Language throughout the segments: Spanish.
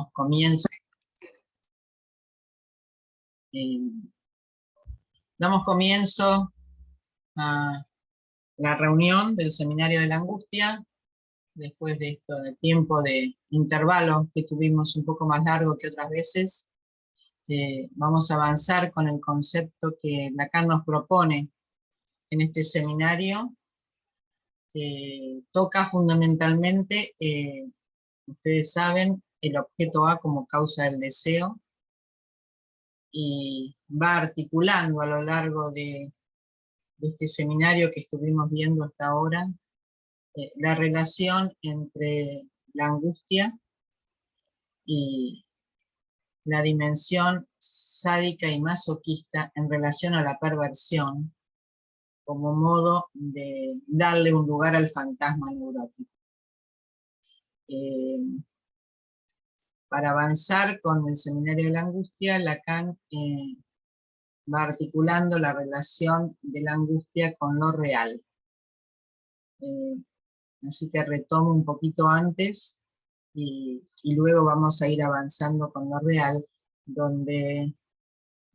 Comienzo. Damos comienzo a la reunión del Seminario de la Angustia, después de esto de tiempo de intervalo que tuvimos un poco más largo que otras veces. Vamos a avanzar con el concepto que Lacan nos propone en este seminario, que toca fundamentalmente, ustedes saben, el objeto A como causa del deseo, y va articulando a lo largo de este seminario que estuvimos viendo hasta ahora, la relación entre la angustia y la dimensión sádica y masoquista en relación a la perversión, como modo de darle un lugar al fantasma neurótico. Para avanzar con el seminario de la angustia, Lacan va articulando la relación de la angustia con lo real. Así que retomo un poquito antes y luego vamos a ir avanzando con lo real, donde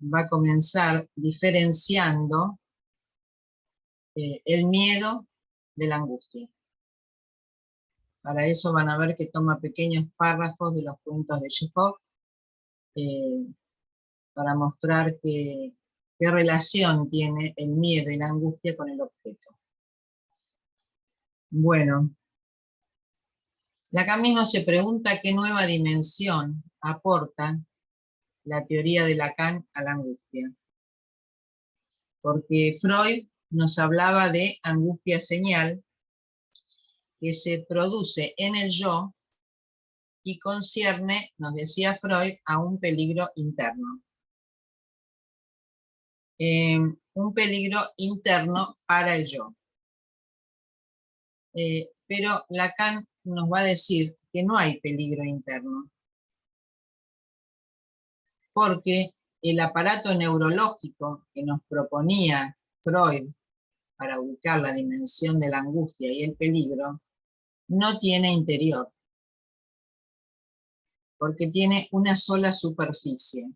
va a comenzar diferenciando el miedo de la angustia. Para eso van a ver que toma pequeños párrafos de los cuentos de Chekhov, para mostrar qué relación tiene el miedo y la angustia con el objeto. Bueno, Lacan mismo se pregunta qué nueva dimensión aporta la teoría de Lacan a la angustia. Porque Freud nos hablaba de angustia señal, que se produce en el yo y concierne, nos decía Freud, a un peligro interno. Un peligro interno para el yo. Pero Lacan nos va a decir que no hay peligro interno, porque el aparato neurológico que nos proponía Freud para ubicar la dimensión de la angustia y el peligro, no tiene interior, porque tiene una sola superficie.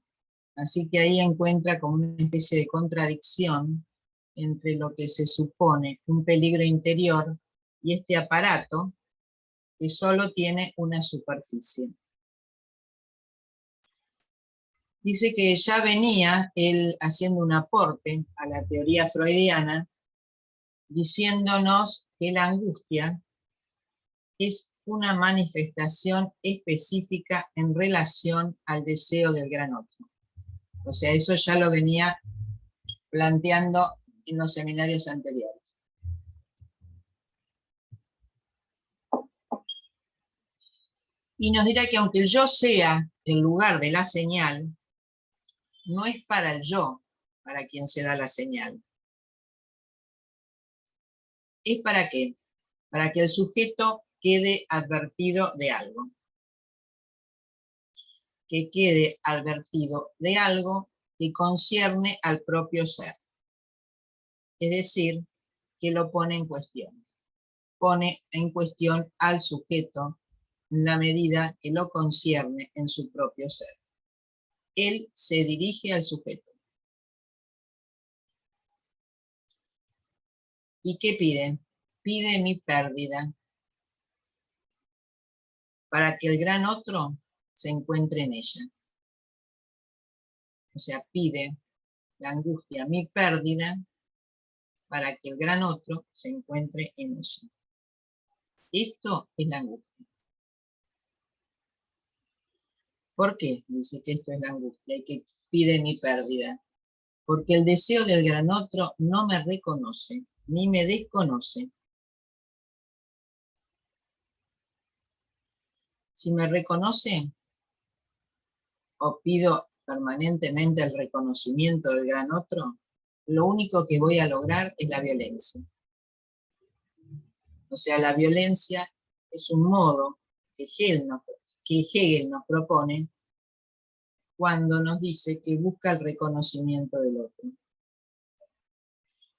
Así que ahí encuentra como una especie de contradicción entre lo que se supone un peligro interior y este aparato que solo tiene una superficie. Dice que ya venía él haciendo un aporte a la teoría freudiana, diciéndonos que la angustia es una manifestación específica en relación al deseo del gran otro. O sea, eso ya lo venía planteando en los seminarios anteriores. Y nos dirá que aunque el yo sea el lugar de la señal, no es para el yo para quien se da la señal. ¿Es para qué? Para que el sujeto quede advertido de algo. Que quede advertido de algo que concierne al propio ser. Es decir, que lo pone en cuestión. Pone en cuestión al sujeto en la medida que lo concierne en su propio ser. Él se dirige al sujeto. ¿Y qué pide? Pide mi pérdida, para que el gran otro se encuentre en ella. O sea, pide la angustia, mi pérdida, para que el gran otro se encuentre en ella. Esto es la angustia. ¿Por qué dice que esto es la angustia y que pide mi pérdida? Porque el deseo del gran otro no me reconoce, ni me desconoce. Si me reconoce, o pido permanentemente el reconocimiento del gran otro, lo único que voy a lograr es la violencia. O sea, la violencia es un modo que Hegel nos propone cuando nos dice que busca el reconocimiento del otro.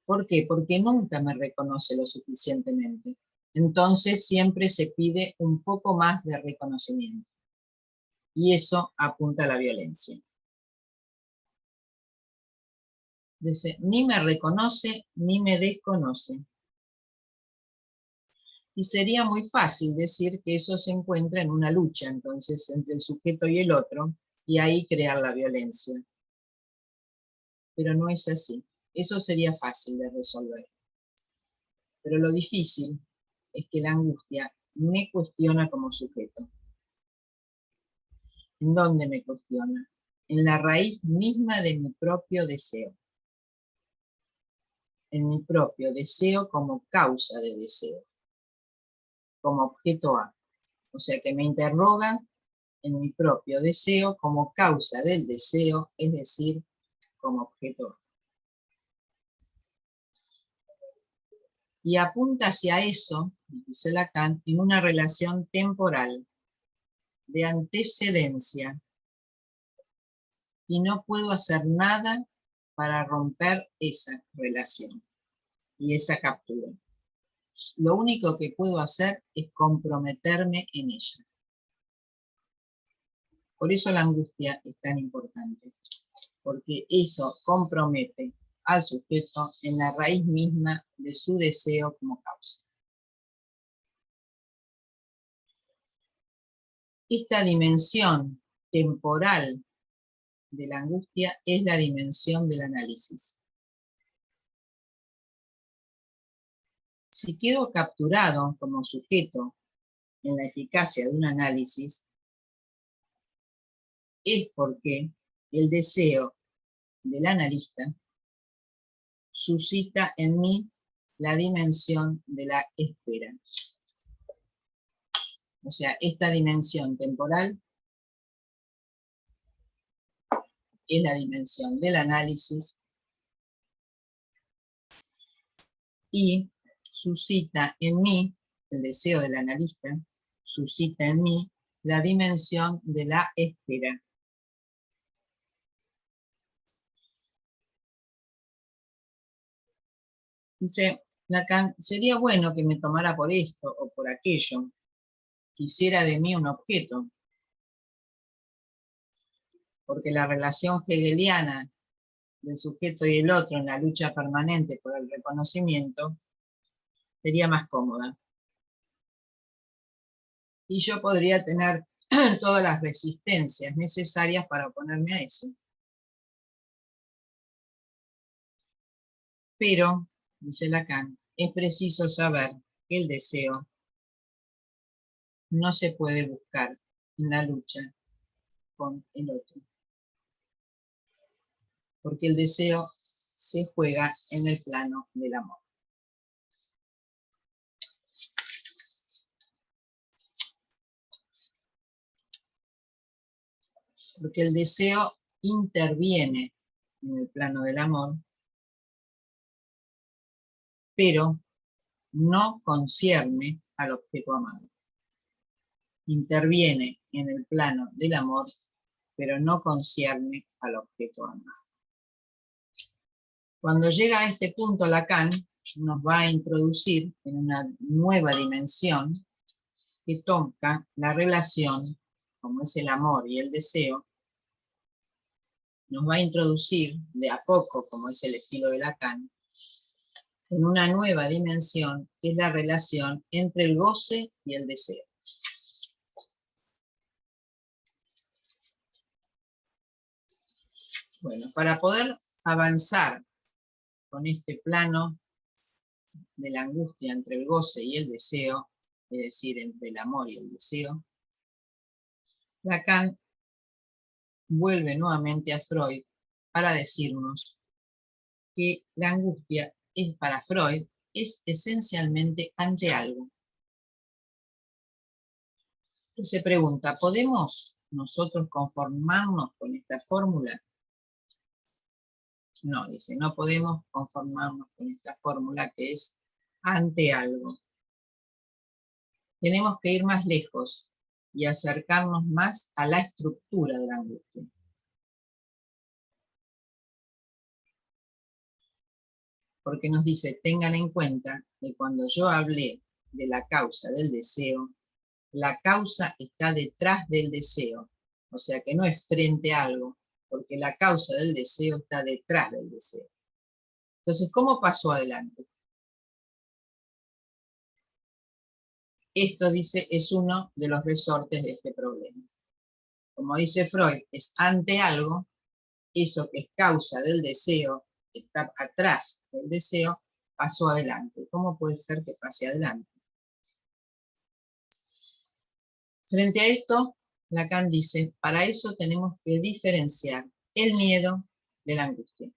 ¿Por qué? Porque nunca me reconoce lo suficientemente. Entonces siempre se pide un poco más de reconocimiento. Y eso apunta a la violencia. Dice, ni me reconoce ni me desconoce. Y sería muy fácil decir que eso se encuentra en una lucha, entonces, entre el sujeto y el otro, y ahí crear la violencia. Pero no es así. Eso sería fácil de resolver. Pero lo difícil es que la angustia me cuestiona como sujeto. ¿En dónde me cuestiona? En la raíz misma de mi propio deseo. En mi propio deseo como causa de deseo. Como objeto A. O sea que me interroga en mi propio deseo como causa del deseo, es decir, como objeto A. Y apunta hacia eso, dice Lacan, en una relación temporal, de antecedencia, y no puedo hacer nada para romper esa relación y esa captura. Lo único que puedo hacer es comprometerme en ella. Por eso la angustia es tan importante, porque eso compromete al sujeto en la raíz misma de su deseo como causa. Esta dimensión temporal de la angustia es la dimensión del análisis. Si quedo capturado como sujeto en la eficacia de un análisis, es porque el deseo del analista suscita en mí la dimensión de la espera. O sea, esta dimensión temporal es la dimensión del análisis y suscita en mí, el deseo del analista, suscita en mí la dimensión de la espera. Dice Lacan, sería bueno que me tomara por esto o por aquello, quisiera de mí un objeto, porque la relación hegeliana del sujeto y el otro en la lucha permanente por el reconocimiento sería más cómoda. Y yo podría tener todas las resistencias necesarias para oponerme a eso. Pero, dice Lacan, es preciso saber que el deseo no se puede buscar en la lucha con el otro. Porque el deseo se juega en el plano del amor. Porque el deseo interviene en el plano del amor, pero no concierne al objeto amado. Interviene en el plano del amor, pero no concierne al objeto amado. Cuando llega a este punto Lacan nos va a introducir en una nueva dimensión que toca la relación, como es el amor y el deseo, nos va a introducir de a poco, como es el estilo de Lacan, en una nueva dimensión que es la relación entre el goce y el deseo. Bueno, para poder avanzar con este plano de la angustia entre el goce y el deseo, es decir, entre el amor y el deseo, Lacan vuelve nuevamente a Freud para decirnos que la angustia para Freud es esencialmente ante algo. Entonces se pregunta, ¿podemos nosotros conformarnos con esta fórmula? No, dice, no podemos conformarnos con esta fórmula que es ante algo. Tenemos que ir más lejos y acercarnos más a la estructura de la angustia. Porque nos dice, tengan en cuenta que cuando yo hablé de la causa del deseo, la causa está detrás del deseo O sea que no es frente a algo, porque la causa del deseo está detrás del deseo. Entonces, ¿cómo pasó adelante? Esto, dice, es uno de los resortes de este problema. Como dice Freud, es ante algo, eso que es causa del deseo, que está atrás del deseo, pasó adelante. ¿Cómo puede ser que pase adelante? Frente a esto, Lacan dice, para eso tenemos que diferenciar el miedo de la angustia.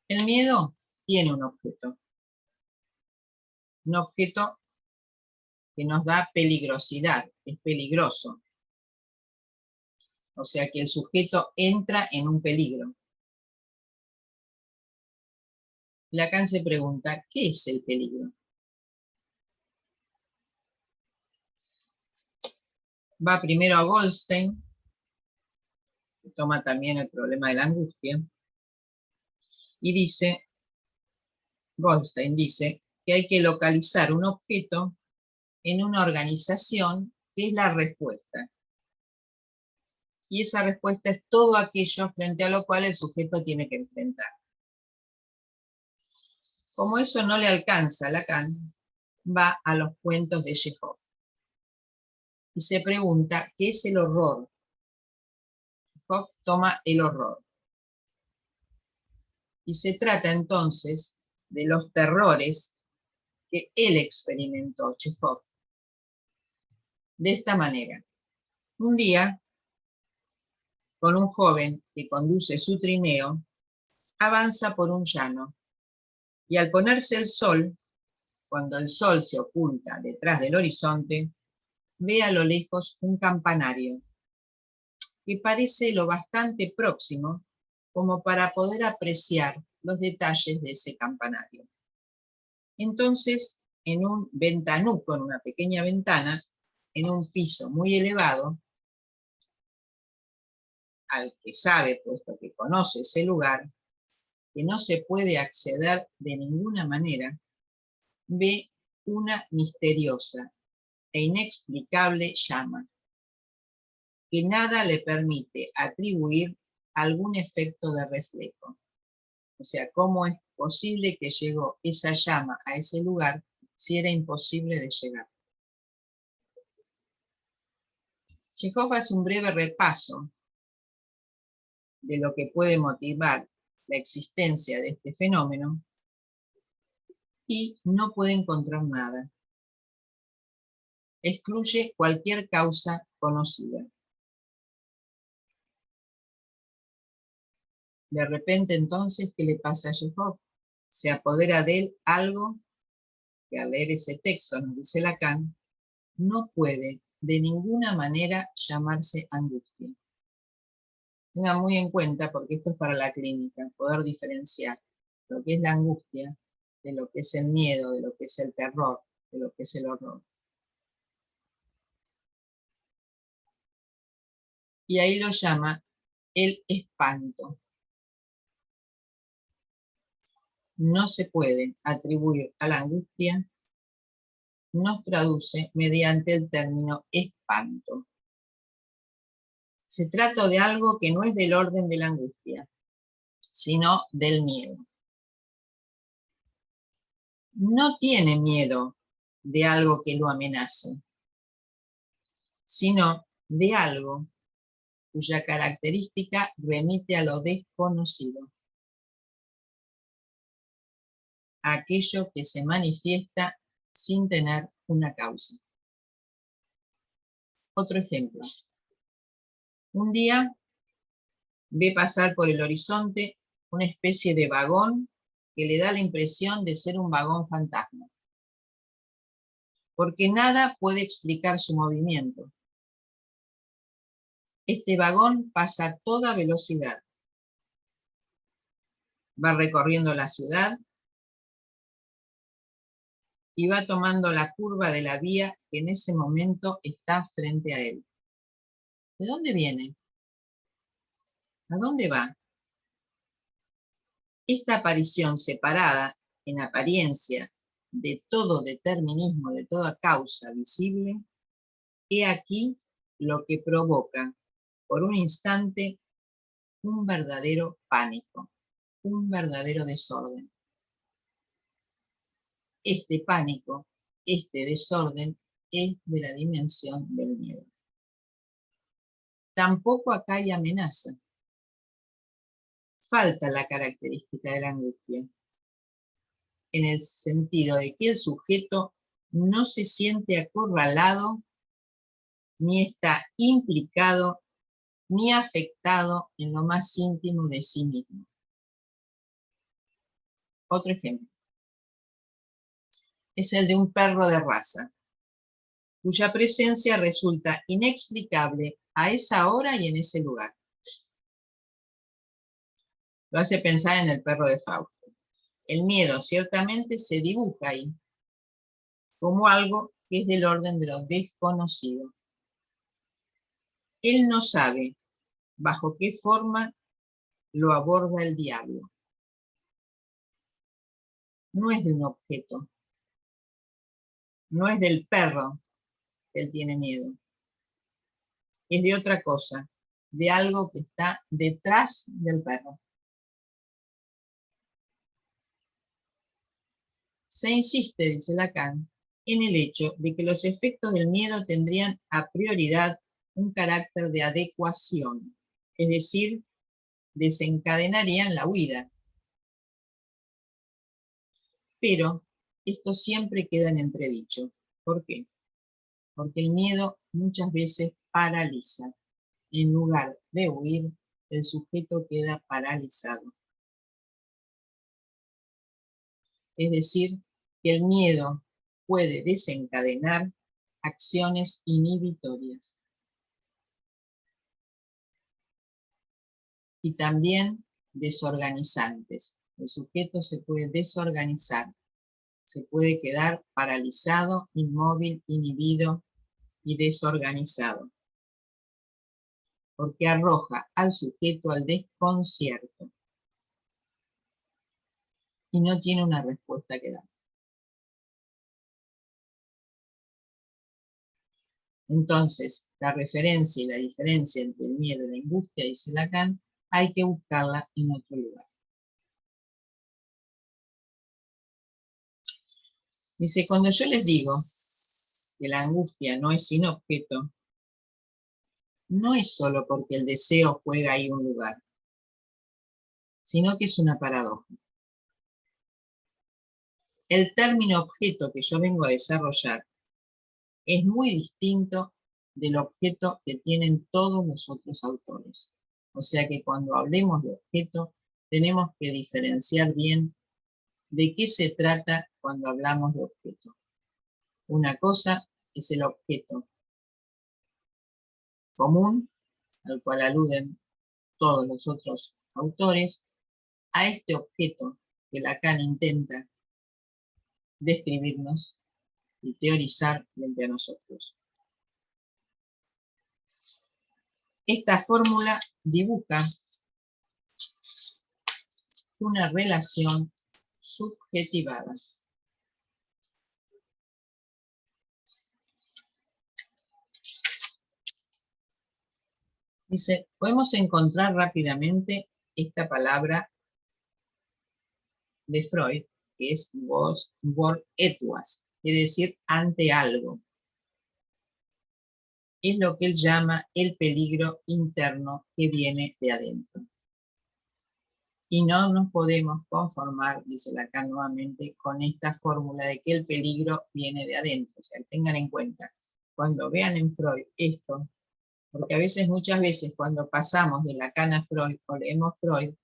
El miedo tiene un objeto que nos da peligrosidad, es peligroso. O sea que el sujeto entra en un peligro. Lacan se pregunta, ¿qué es el peligro? Va primero a Goldstein, que toma también el problema de la angustia, y dice, Goldstein dice, que hay que localizar un objeto en una organización que es la respuesta. Y esa respuesta es todo aquello frente a lo cual el sujeto tiene que enfrentar. Como eso no le alcanza a Lacan, va a los cuentos de Chekhov. Y se pregunta, ¿qué es el horror? Chekhov toma el horror. Y se trata entonces de los terrores que él experimentó, Chekhov. De esta manera, un día, con un joven que conduce su trineo, avanza por un llano, y al ponerse el sol, cuando el sol se oculta detrás del horizonte, ve a lo lejos un campanario, que parece lo bastante próximo como para poder apreciar los detalles de ese campanario. Entonces, en un ventanuco, en una pequeña ventana, en un piso muy elevado, al que sabe, puesto que conoce ese lugar, que no se puede acceder de ninguna manera, ve una misteriosa e inexplicable llama, que nada le permite atribuir algún efecto de reflejo. O sea, ¿cómo es posible que llegó esa llama a ese lugar si era imposible de llegar? Chekhov hace un breve repaso de lo que puede motivar la existencia de este fenómeno y no puede encontrar nada. Excluye cualquier causa conocida. De repente entonces, ¿qué le pasa a Chekhov? Se apodera de él algo que al leer ese texto, nos dice Lacan, no puede de ninguna manera llamarse angustia. Tengan muy en cuenta, porque esto es para la clínica, poder diferenciar lo que es la angustia de lo que es el miedo, de lo que es el terror, de lo que es el horror. Y ahí lo llama el espanto. No se puede atribuir a la angustia, nos traduce mediante el término espanto. Se trata de algo que no es del orden de la angustia, sino del miedo. No tiene miedo de algo que lo amenace, sino de algo cuya característica remite a lo desconocido, a aquello que se manifiesta sin tener una causa. Otro ejemplo. Un día ve pasar por el horizonte una especie de vagón que le da la impresión de ser un vagón fantasma, porque nada puede explicar su movimiento. Este vagón pasa a toda velocidad. Va recorriendo la ciudad y va tomando la curva de la vía que en ese momento está frente a él. ¿De dónde viene? ¿A dónde va? Esta aparición separada, en apariencia, de todo determinismo, de toda causa visible, He aquí lo que provoca, por un instante, un verdadero pánico, un verdadero desorden. Este pánico, este desorden, es de la dimensión del miedo. Tampoco acá hay amenaza. Falta la característica de la angustia, en el sentido de que el sujeto no se siente acorralado, ni está implicado, ni afectado en lo más íntimo de sí mismo. Otro ejemplo es el de un perro de raza, cuya presencia resulta inexplicable a esa hora y en ese lugar. Lo hace pensar en el perro de Fausto. El miedo ciertamente se dibuja ahí como algo que es del orden de lo desconocido. Él no sabe bajo qué forma lo aborda el diablo. No es de un objeto, no es del perro que él tiene miedo, es de otra cosa, de algo que está detrás del perro. Se insiste, dice Lacan, en el hecho de que los efectos del miedo tendrían a prioridad un carácter de adecuación, es decir, desencadenarían la huida. Pero esto siempre queda en entredicho. ¿Por qué? Porque el miedo muchas veces paraliza. En lugar de huir, el sujeto queda paralizado. Es decir, que el miedo puede desencadenar acciones inhibitorias. Y también desorganizantes. El sujeto se puede desorganizar, se puede quedar paralizado, inmóvil, inhibido y desorganizado, porque arroja al sujeto al desconcierto y no tiene una respuesta que dar. Entonces, la referencia y la diferencia entre el miedo y la angustia, dice Lacan, hay que buscarla en otro lugar. Dice, cuando yo les digo que la angustia no es sin objeto, no es solo porque el deseo juega ahí un lugar, sino que es una paradoja. El término objeto que yo vengo a desarrollar es muy distinto del objeto que tienen todos los otros autores. O sea que cuando hablemos de objeto, tenemos que diferenciar bien de qué se trata cuando hablamos de objeto. Una cosa es el objeto común, al cual aluden todos los otros autores, a este objeto que Lacan intenta describirnos y teorizar frente a nosotros. Esta fórmula dibuja una relación subjetivada. Dice, podemos encontrar rápidamente esta palabra de Freud, que es vor etuas, quiere decir ante algo. Es lo que él llama el peligro interno que viene de adentro. Y no nos podemos conformar, dice Lacan nuevamente, con esta fórmula de que el peligro viene de adentro. O sea, tengan en cuenta, cuando vean en Freud esto, porque a veces, muchas veces, cuando pasamos de Lacan a Freud o leemos Freud,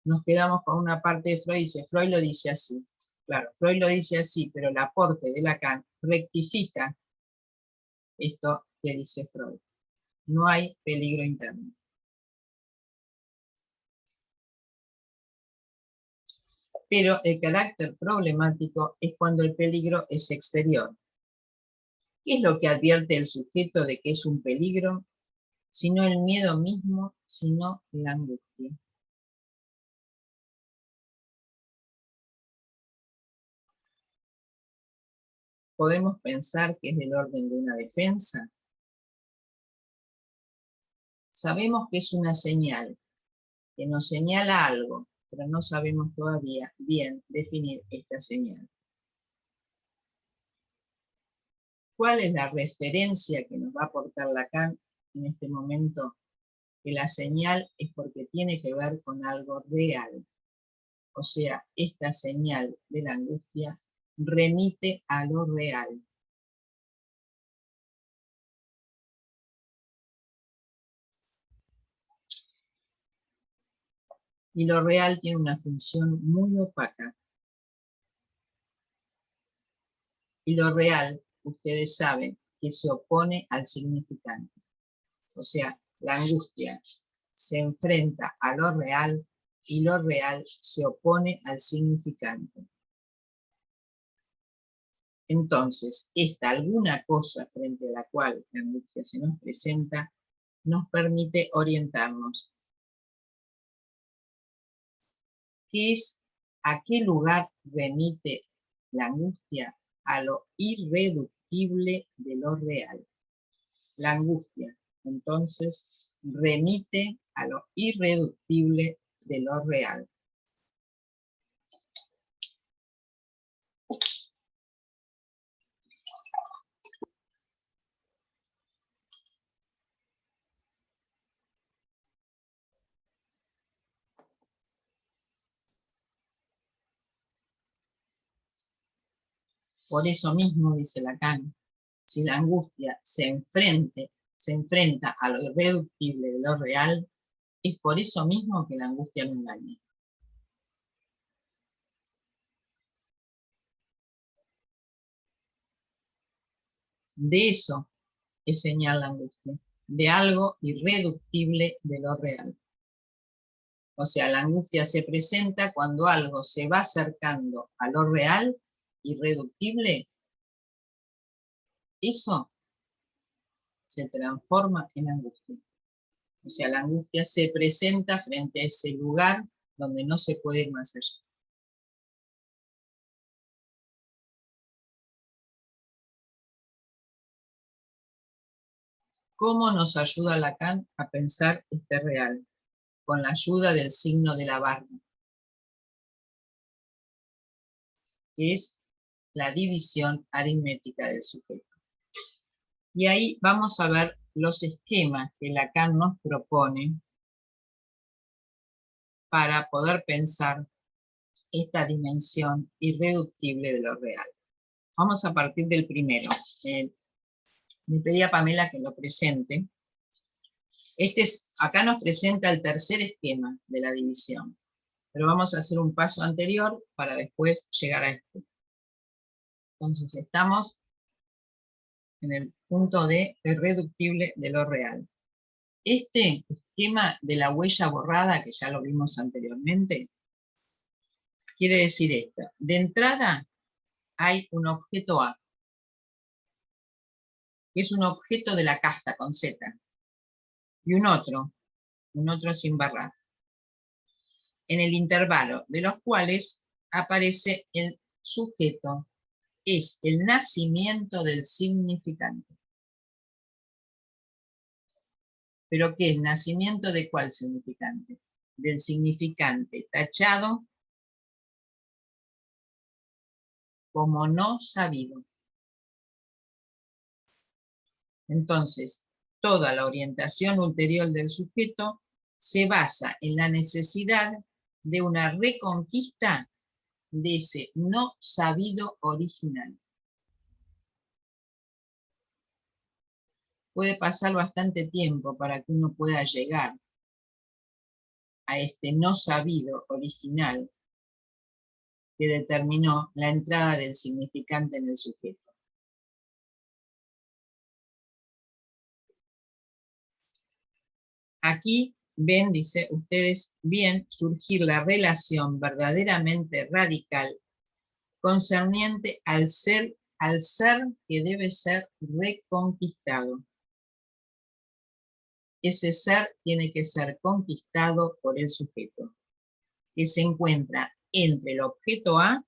nos quedamos con una parte de Freud y dice, Freud lo dice así. Claro, Freud lo dice así, pero el aporte de Lacan rectifica esto que dice Freud. No hay peligro interno. Pero el carácter problemático es cuando el peligro es exterior. ¿Qué es lo que advierte el sujeto de que es un peligro? Sino el miedo mismo, sino la angustia. Podemos pensar que es del orden de una defensa. sabemos que es una señal, que nos señala algo, pero no sabemos todavía bien definir esta señal. ¿Cuál es la referencia que nos va a aportar Lacan en este momento? Que la señal es porque tiene que ver con algo real. O sea, esta señal de la angustia remite a lo real. Y lo real tiene una función muy opaca. Y lo real, ustedes saben, que se opone al significante. O sea, la angustia se enfrenta a lo real y lo real se opone al significante. Entonces, esta alguna cosa frente a la cual la angustia se nos presenta, nos permite orientarnos. ¿Qué es, a qué lugar remite la angustia? A lo irreductible de lo real. La angustia, entonces, remite a lo irreductible de lo real. Por eso mismo, dice Lacan, si la angustia se enfrenta a lo irreductible de lo real, es por eso mismo que la angustia no engaña. De eso es señal la angustia, de algo irreductible de lo real. O sea, la angustia se presenta cuando algo se va acercando a lo real, irreductible, eso se transforma en angustia. O sea, la angustia se presenta frente a ese lugar donde no se puede ir más allá. ¿Cómo nos ayuda Lacan a pensar este real? Con la ayuda del signo de la barra, que es la división aritmética del sujeto. Y ahí vamos a ver los esquemas que Lacan nos propone para poder pensar esta dimensión irreductible de lo real. Vamos a partir del primero. Le pedí a Pamela que lo presente. Acá nos presenta el tercer esquema de la división, pero vamos a hacer un paso anterior para después llegar a este. Entonces estamos en el punto de irreductible de lo real. Este esquema de la huella borrada, que ya lo vimos anteriormente, quiere decir esto. De entrada hay un objeto A, que es un objeto de la caja con Z, y un otro sin barrar, en el intervalo de los cuales aparece el sujeto, es el nacimiento del significante. ¿Pero qué es? ¿Nacimiento de cuál significante? Del significante tachado como no sabido. Entonces, toda la orientación ulterior del sujeto se basa en la necesidad de una reconquista de ese no sabido original. Puede pasar bastante tiempo para que uno pueda llegar a este no sabido original que determinó la entrada del significante en el sujeto. Aquí ven, dice ustedes, bien surgir la relación verdaderamente radical concerniente al ser que debe ser reconquistado. Ese ser tiene que ser conquistado por el sujeto, que se encuentra entre el objeto A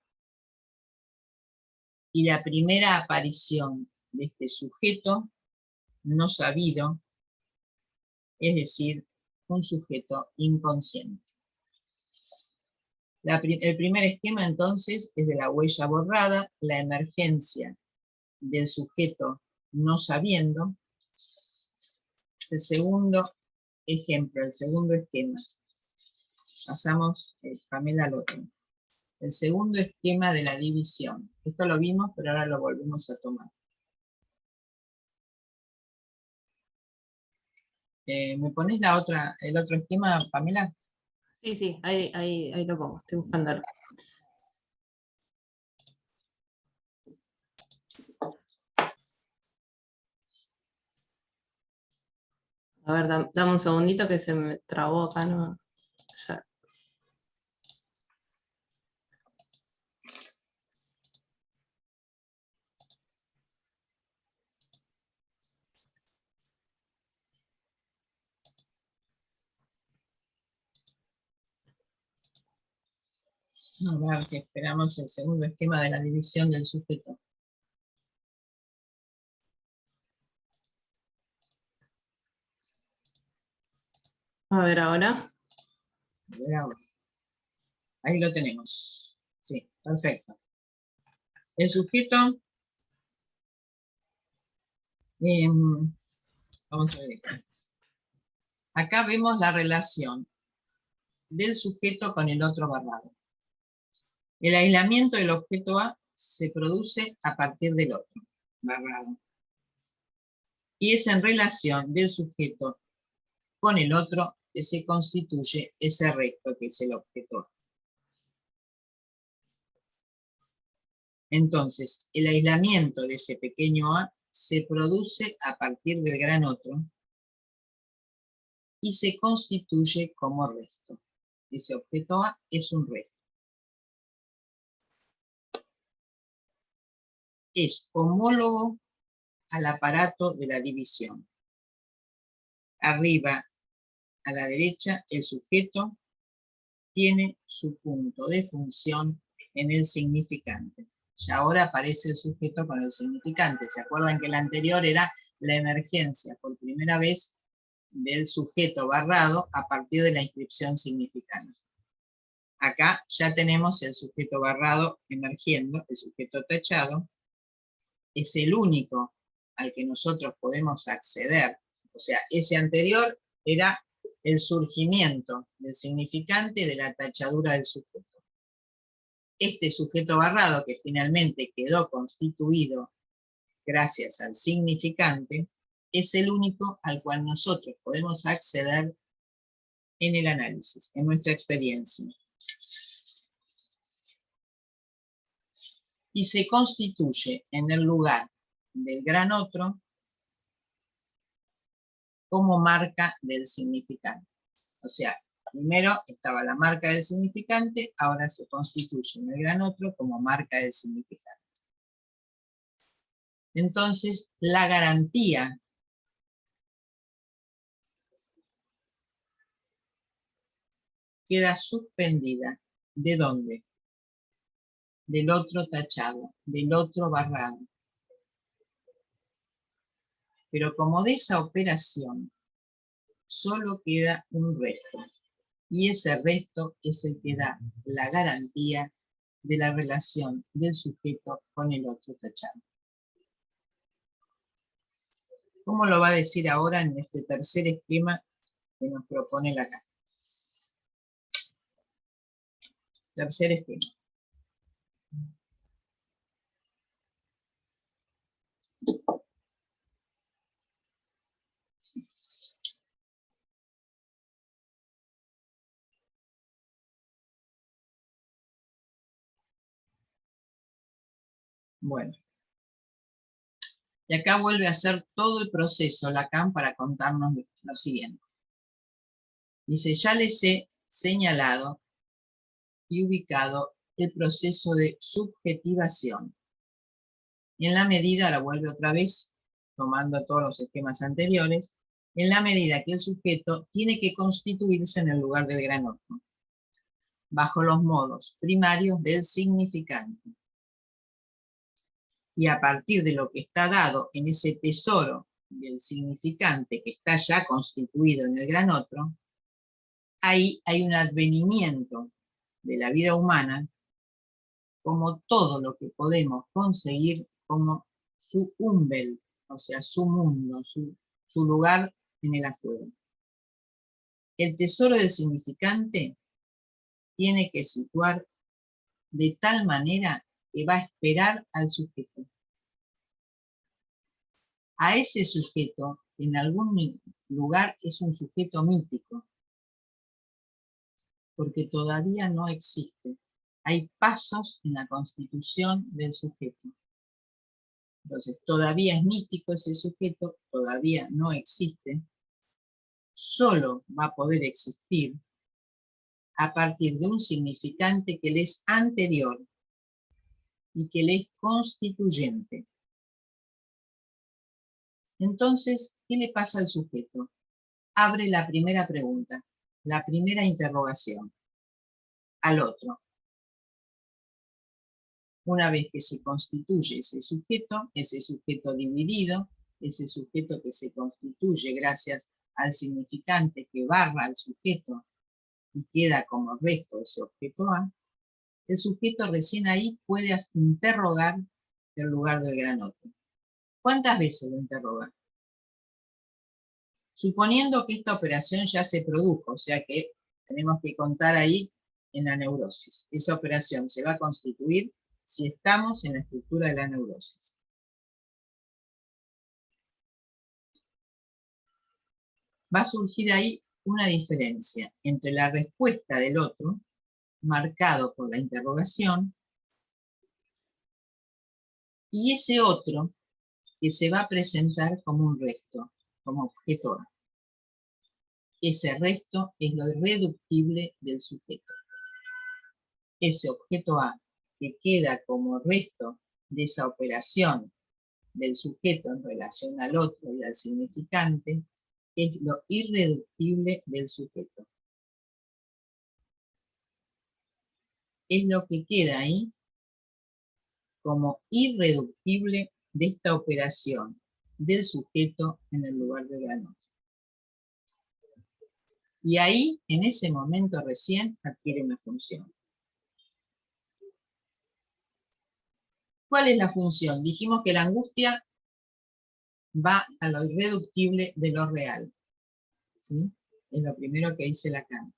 y la primera aparición de este sujeto no sabido, es decir, un sujeto inconsciente. El primer esquema entonces es de la huella borrada, la emergencia del sujeto no sabiendo. El segundo ejemplo, el segundo esquema. Pasamos, Pamela, al otro. El segundo esquema de la división. Esto lo vimos, pero ahora lo volvemos a tomar. ¿Me pones el otro esquema, Pamela? Sí, ahí lo pongo, estoy buscándolo. A ver, dame un segundito que se me trabó acá, ¿no? Ya. A ver, que esperamos el segundo esquema de la división del sujeto. A ver ahora. Ahí lo tenemos. Sí, perfecto. El sujeto, vamos a ver esto. Acá vemos la relación del sujeto con el otro barrado. El aislamiento del objeto A se produce a partir del otro barrado. Y es en relación del sujeto con el otro que se constituye ese resto que es el objeto A. Entonces, el aislamiento de ese pequeño A se produce a partir del gran otro y se constituye como resto. Ese objeto A es un resto. Es homólogo al aparato de la división. Arriba, a la derecha, el sujeto tiene su punto de función en el significante. Y ahora aparece el sujeto con el significante. ¿Se acuerdan que el anterior era la emergencia por primera vez del sujeto barrado a partir de la inscripción significante? Acá ya tenemos el sujeto barrado emergiendo, el sujeto tachado. Es el único al que nosotros podemos acceder. O sea, ese anterior era el surgimiento del significante de la tachadura del sujeto. Este sujeto barrado, que finalmente quedó constituido gracias al significante, es el único al cual nosotros podemos acceder en el análisis, en nuestra experiencia. Y se constituye en el lugar del gran otro como marca del significante. O sea, primero estaba la marca del significante, ahora se constituye en el gran otro como marca del significante. Entonces, la garantía queda suspendida. ¿De dónde? Del otro tachado, del otro barrado. Pero como de esa operación solo queda un resto, y ese resto es el que da la garantía de la relación del sujeto con el otro tachado. ¿Cómo lo va a decir ahora en este tercer esquema que nos propone la carta? Tercer esquema. Bueno. Y acá vuelve a hacer todo el proceso Lacan para contarnos lo siguiente. Dice, ya les he señalado y ubicado el proceso de subjetivación. Y en la medida, ahora vuelve otra vez, tomando todos los esquemas anteriores, en la medida que el sujeto tiene que constituirse en el lugar del gran otro, bajo los modos primarios del significante. Y a partir de lo que está dado en ese tesoro del significante que está ya constituido en el gran otro, ahí hay un advenimiento de la vida humana como todo lo que podemos conseguir como su umbel, o sea, su mundo, su lugar en el afuera. El tesoro del significante tiene que situar de tal manera que va a esperar al sujeto. A ese sujeto, en algún lugar, es un sujeto mítico, porque todavía no existe. Hay pasos en la constitución del sujeto. Entonces, todavía es mítico ese sujeto, todavía no existe, solo va a poder existir a partir de un significante que le es anterior y que le es constituyente. Entonces, ¿qué le pasa al sujeto? Abre la primera pregunta, la primera interrogación al otro. Una vez que se constituye ese sujeto dividido, ese sujeto que se constituye gracias al significante que barra al sujeto y queda como resto ese objeto A, el sujeto recién ahí puede interrogar el lugar del gran otro. ¿Cuántas veces lo interroga? Suponiendo que esta operación ya se produjo, o sea que tenemos que contar ahí en la neurosis. Esa operación se va a constituir si estamos en la estructura de la neurosis. Va a surgir ahí una diferencia entre la respuesta del otro, marcado por la interrogación, y ese otro que se va a presentar como un resto, como objeto A. Ese resto es lo irreductible del sujeto. Ese objeto A que queda como resto de esa operación del sujeto en relación al otro y al significante, es lo irreductible del sujeto. Es lo que queda ahí como irreductible de esta operación del sujeto en el lugar del gran otro. Y ahí, en ese momento recién, adquiere una función. ¿Cuál es la función? Dijimos que la angustia va a lo irreductible de lo real. ¿Sí? Es lo primero que dice Lacan.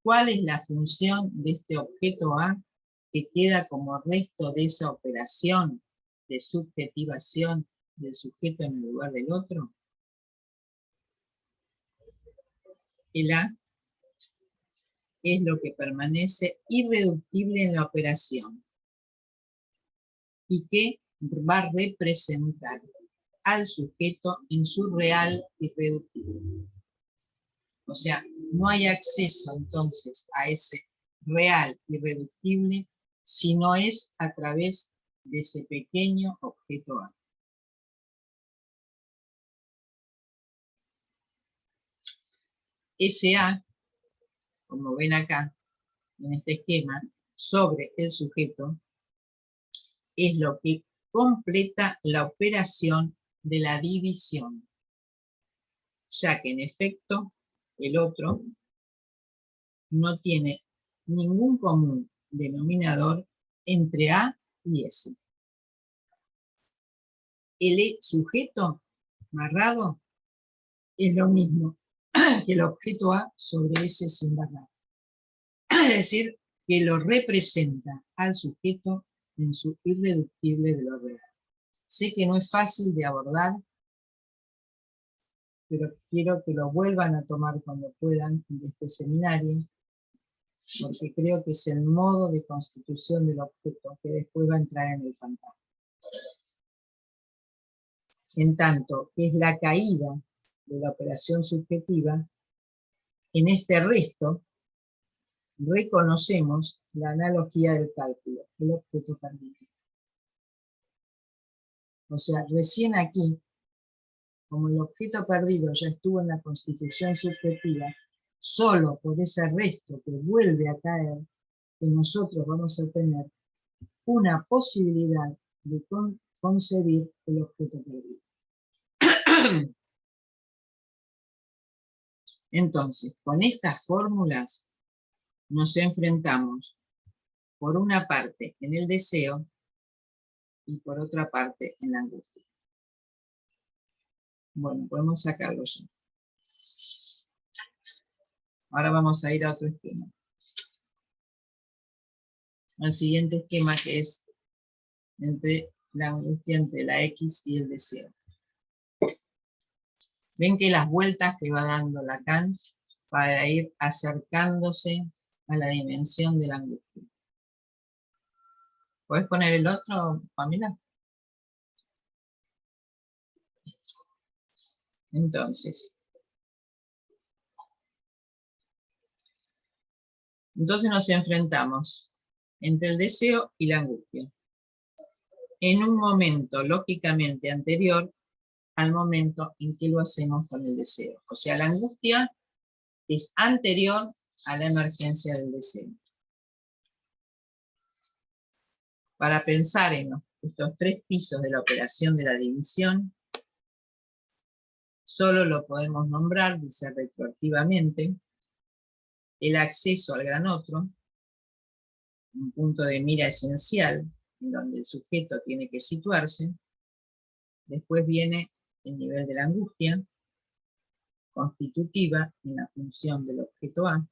¿Cuál es la función de este objeto A que queda como resto de esa operación de subjetivación del sujeto en el lugar del otro? El A es lo que permanece irreductible en la operación y que va a representar al sujeto en su real irreductible. O sea, no hay acceso entonces a ese real irreductible si no es a través de ese pequeño objeto A. Ese A, como ven acá, en este esquema, sobre el sujeto, es lo que completa la operación de la división, ya que en efecto el otro no tiene ningún común denominador entre A y S. El sujeto barrado es lo mismo que el objeto A sobre S sin barrar. Es decir, que lo representa al sujeto en su irreductible de lo real. Sé que no es fácil de abordar, pero quiero que lo vuelvan a tomar cuando puedan en este seminario, porque creo que es el modo de constitución del objeto que después va a entrar en el fantasma. En tanto que es la caída de la operación subjetiva, en este resto reconocemos la analogía del cálculo, el objeto perdido. O sea, recién aquí, como el objeto perdido ya estuvo en la constitución subjetiva, solo por ese resto que vuelve a caer, que nosotros vamos a tener una posibilidad de concebir el objeto perdido. Entonces, con estas fórmulas nos enfrentamos por una parte en el deseo y por otra parte en la angustia. Bueno, podemos sacarlo ya. Ahora vamos a ir a otro esquema. Al siguiente esquema, que es entre la angustia entre la X y el deseo. Ven que las vueltas que va dando Lacan para ir acercándose a la dimensión de la angustia. ¿Puedes poner el otro, Pamela? Entonces nos enfrentamos entre el deseo y la angustia. En un momento lógicamente anterior al momento en que lo hacemos con el deseo. O sea, la angustia es anterior a la emergencia del deseo. Para pensar en estos 3 pisos de la operación de la división, solo lo podemos nombrar, dice retroactivamente, el acceso al gran otro, un punto de mira esencial, en donde el sujeto tiene que situarse. Después viene el nivel de la angustia, constitutiva en la función del objeto A,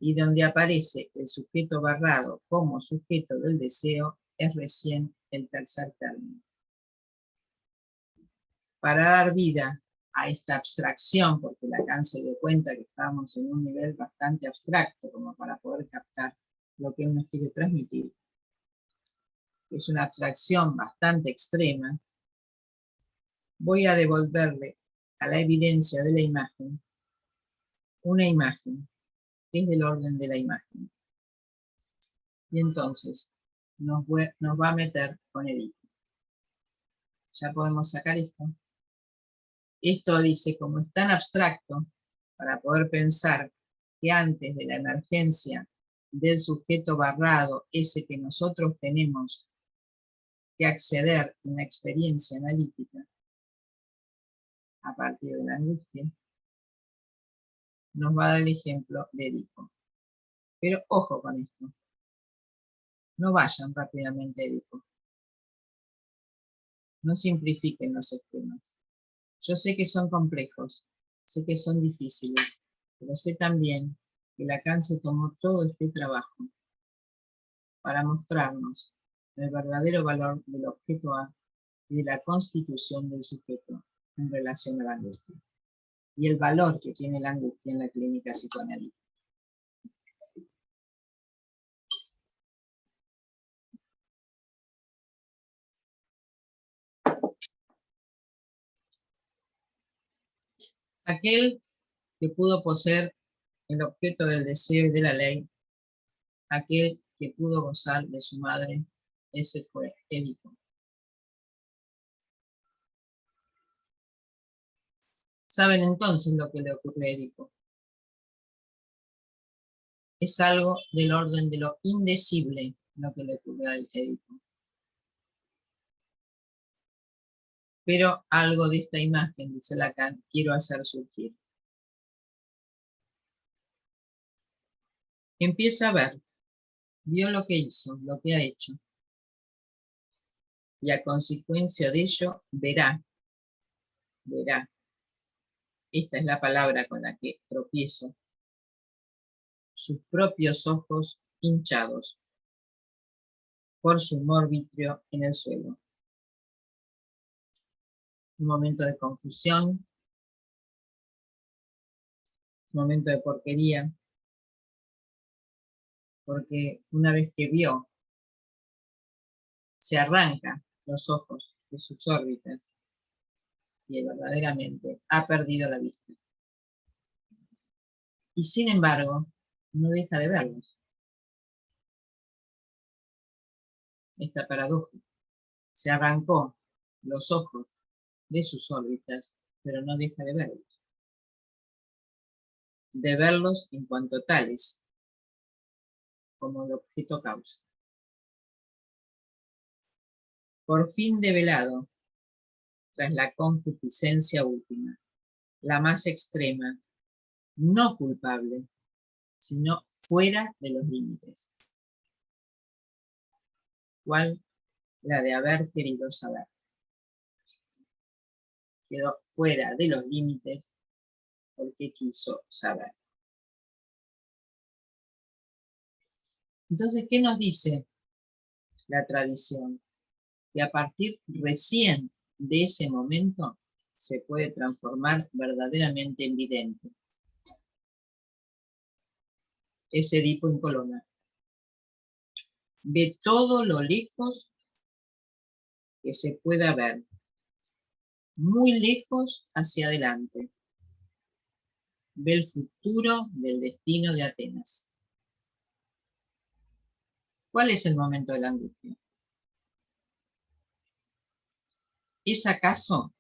y donde aparece el sujeto barrado como sujeto del deseo, es recién el tercer término. Para dar vida a esta abstracción, porque Lacan se dio cuenta que estábamos en un nivel bastante abstracto como para poder captar lo que él nos quiere transmitir, es una abstracción bastante extrema, voy a devolverle a la evidencia de la imagen una imagen que es del orden de la imagen. Y entonces nos va a meter con Edipo. Ya podemos sacar esto. Esto dice, como es tan abstracto, para poder pensar que antes de la emergencia del sujeto barrado, ese que nosotros tenemos que acceder en la experiencia analítica, a partir de la angustia, nos va a dar el ejemplo de Edipo. Pero ojo con esto. No vayan rápidamente a Edipo. No simplifiquen los esquemas. Yo sé que son complejos, sé que son difíciles, pero sé también que Lacan se tomó todo este trabajo para mostrarnos el verdadero valor del objeto A y de la constitución del sujeto en relación a la angustia, y el valor que tiene la angustia en la clínica psicoanalítica. Aquel que pudo poseer el objeto del deseo y de la ley, aquel que pudo gozar de su madre, ese fue Edipo. ¿Saben entonces lo que le ocurre a Edipo? Es algo del orden de lo indecible lo que le ocurre a Edipo. Pero algo de esta imagen, dice Lacan, quiero hacer surgir. Empieza a ver, vio lo que hizo, lo que ha hecho, y a consecuencia de ello verá, esta es la palabra con la que tropiezo, sus propios ojos hinchados por su humor vítreo en el suelo. Un momento de confusión, un momento de porquería, porque una vez que vio, se arranca los ojos de sus órbitas y verdaderamente ha perdido la vista. Y sin embargo, no deja de verlos. Esta paradoja. Se arrancó los ojos de sus órbitas, pero no deja de verlos. De verlos en cuanto tales, como el objeto causa. Por fin develado, tras la concupiscencia última, la más extrema, no culpable, sino fuera de los límites. ¿Cuál? La de haber querido saber. Quedó fuera de los límites porque quiso saber. Entonces, ¿qué nos dice la tradición? Que a partir recién de ese momento se puede transformar verdaderamente en vidente. Es Edipo en Colonna. Ve todo lo lejos que se pueda ver, muy lejos hacia adelante. Ve el futuro del destino de Atenas. ¿Cuál es el momento de la angustia? ¿Es acaso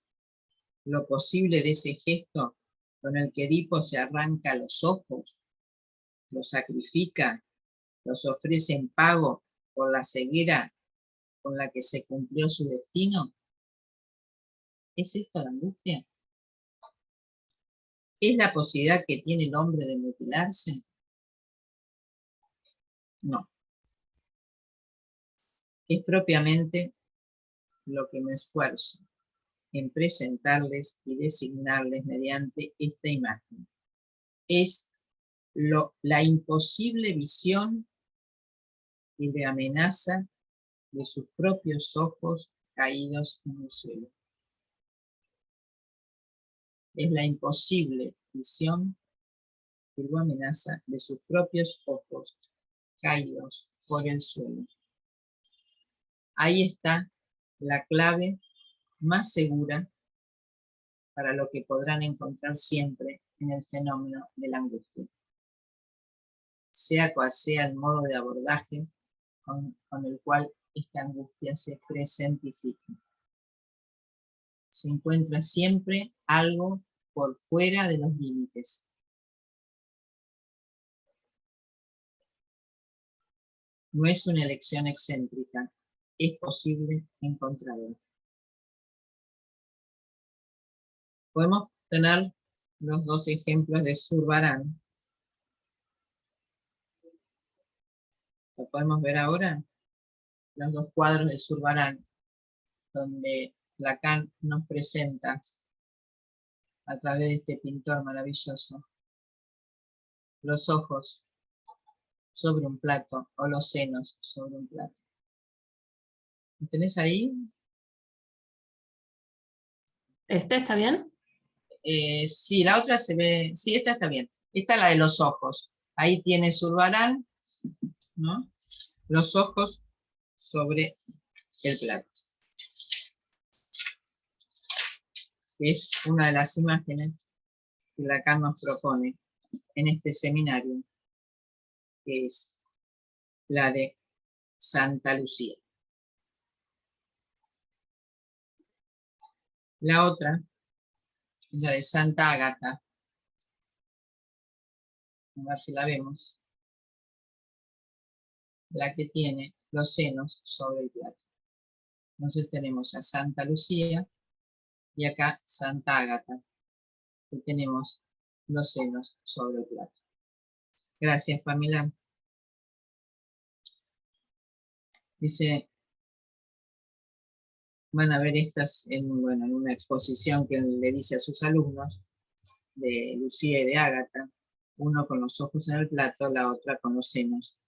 lo posible de ese gesto con el que Edipo se arranca los ojos, los sacrifica, los ofrece en pago por la ceguera con la que se cumplió su destino? ¿Es esto la angustia? ¿Es la posibilidad que tiene el hombre de mutilarse? No. Es propiamente lo que me esfuerzo en presentarles y designarles mediante esta imagen. Es la imposible visión y de amenaza de sus propios ojos caídos en el suelo. Es la imposible visión y de amenaza de sus propios ojos caídos por el suelo. Ahí está la clave más segura para lo que podrán encontrar siempre en el fenómeno de la angustia. Sea cual sea el modo de abordaje con el cual esta angustia se presentifica. Se encuentra siempre algo por fuera de los límites. No es una elección excéntrica, es posible encontrarla. Podemos tener los dos ejemplos de Zurbarán. ¿Lo podemos ver ahora? Los dos cuadros de Zurbarán, donde Lacan nos presenta a través de este pintor maravilloso los ojos sobre un plato o los senos sobre un plato. ¿Lo tenés ahí? ¿Este está bien? Sí, la otra se ve, sí, esta está bien. Esta es la de los ojos. Ahí tiene Zurbarán, ¿no? Los ojos sobre el plato. Es una de las imágenes que Lacan nos propone en este seminario, que es la de Santa Lucía. La otra es la de Santa Ágata. A ver si la vemos. La que tiene los senos sobre el plato. Entonces tenemos a Santa Lucía y acá Santa Ágata, que tenemos los senos sobre el plato. Gracias, Pamela. Dice, van a ver estas en una exposición que le dice a sus alumnos, de Lucía y de Ágata, uno con los ojos en el plato, la otra con los senos,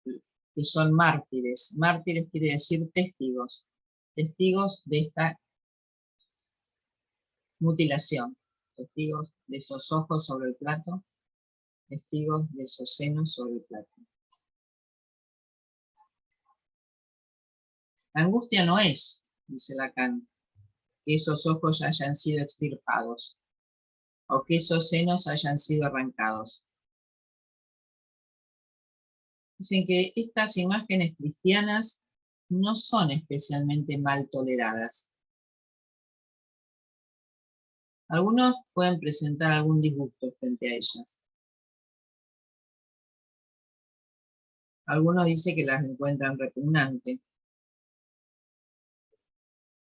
que son mártires. Mártires quiere decir testigos, testigos de esta mutilación, testigos de esos ojos sobre el plato, testigos de esos senos sobre el plato. La angustia no es, dice Lacan, que esos ojos hayan sido extirpados o que esos senos hayan sido arrancados. Dicen que estas imágenes cristianas no son especialmente mal toleradas. Algunos pueden presentar algún disgusto frente a ellas. Algunos dicen que las encuentran repugnantes.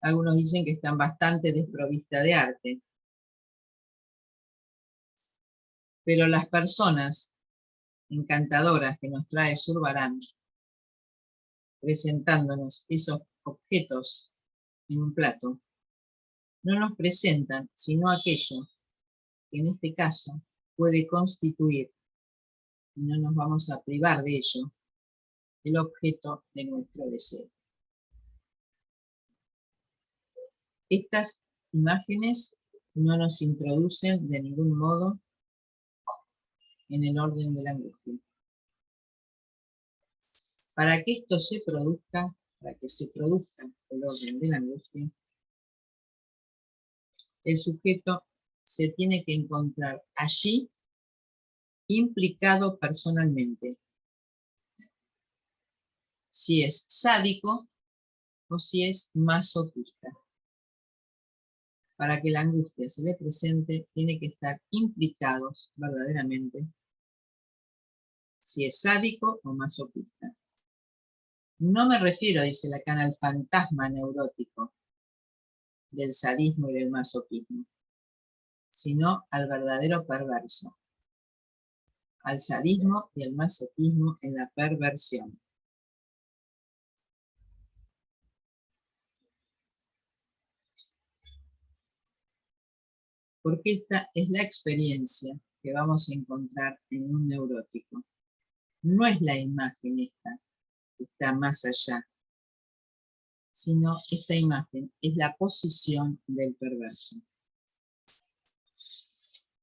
Algunos dicen que están bastante desprovistas de arte. Pero las personas encantadoras que nos trae Zurbarán, presentándonos esos objetos en un plato, no nos presentan sino aquello que en este caso puede constituir, y no nos vamos a privar de ello, el objeto de nuestro deseo. Estas imágenes no nos introducen de ningún modo en el orden de la angustia. Para que esto se produzca, para que se produzca el orden de la angustia, el sujeto se tiene que encontrar allí implicado personalmente, si es sádico o si es masoquista. Para que la angustia se le presente, tiene que estar implicados verdaderamente si es sádico o masoquista. No me refiero, dice Lacan, al fantasma neurótico del sadismo y del masoquismo, sino al verdadero perverso, al sadismo y al masoquismo en la perversión. Porque esta es la experiencia que vamos a encontrar en un neurótico. No es la imagen esta, que está más allá, sino esta imagen es la posición del perverso.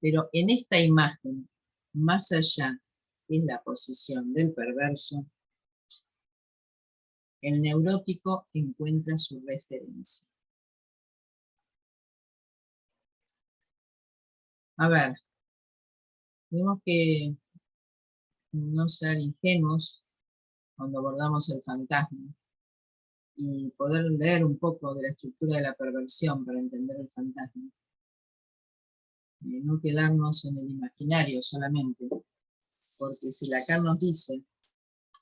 Pero en esta imagen, más allá, es la posición del perverso, el neurótico encuentra su referencia. A ver, tenemos que no ser ingenuos cuando abordamos el fantasma y poder leer un poco de la estructura de la perversión para entender el fantasma. No quedarnos en el imaginario solamente, porque si Lacan nos dice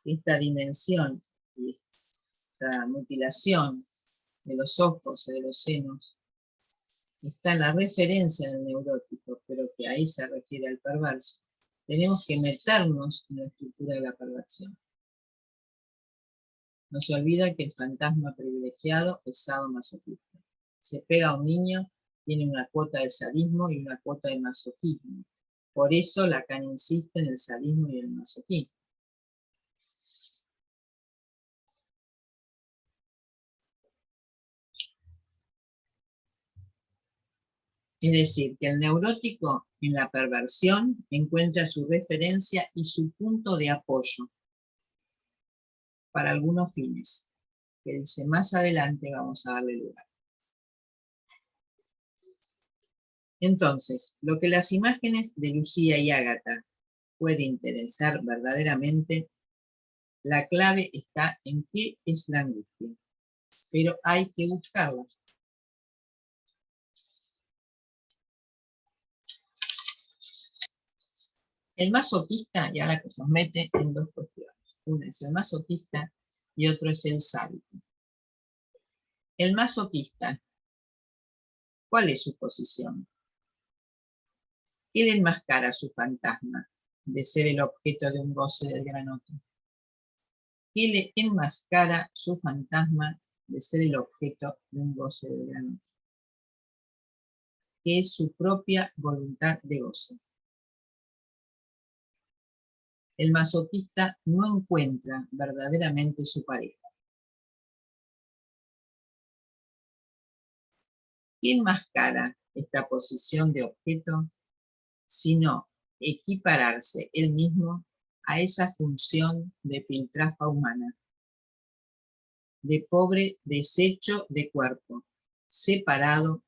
que esta dimensión y esta mutilación de los ojos o de los senos está en la referencia del neurótico, pero que ahí se refiere al perverso, tenemos que meternos en la estructura de la perversión. No se olvida que el fantasma privilegiado es sadomasoquista. Se pega a un niño, tiene una cuota de sadismo y una cuota de masoquismo. Por eso Lacan insiste en el sadismo y el masoquismo. Es decir, que el neurótico en la perversión encuentra su referencia y su punto de apoyo para algunos fines, que dice más adelante vamos a darle lugar. Entonces, lo que las imágenes de Lucía y Ágata puede interesar verdaderamente, la clave está en qué es la angustia, pero hay que buscarla. El masoquista ya la que nos mete en dos cuestiones. Una es el masoquista y otro es el sádico. El masoquista, ¿cuál es su posición? Él enmascara su fantasma de ser el objeto de un goce del gran otro. Él enmascara su fantasma de ser el objeto de un goce del gran otro, que es su propia voluntad de goce. El masoquista no encuentra verdaderamente su pareja. Enmascara esta posición de objeto, sino equipararse él mismo a esa función de piltrafa humana, de pobre desecho de cuerpo, separado,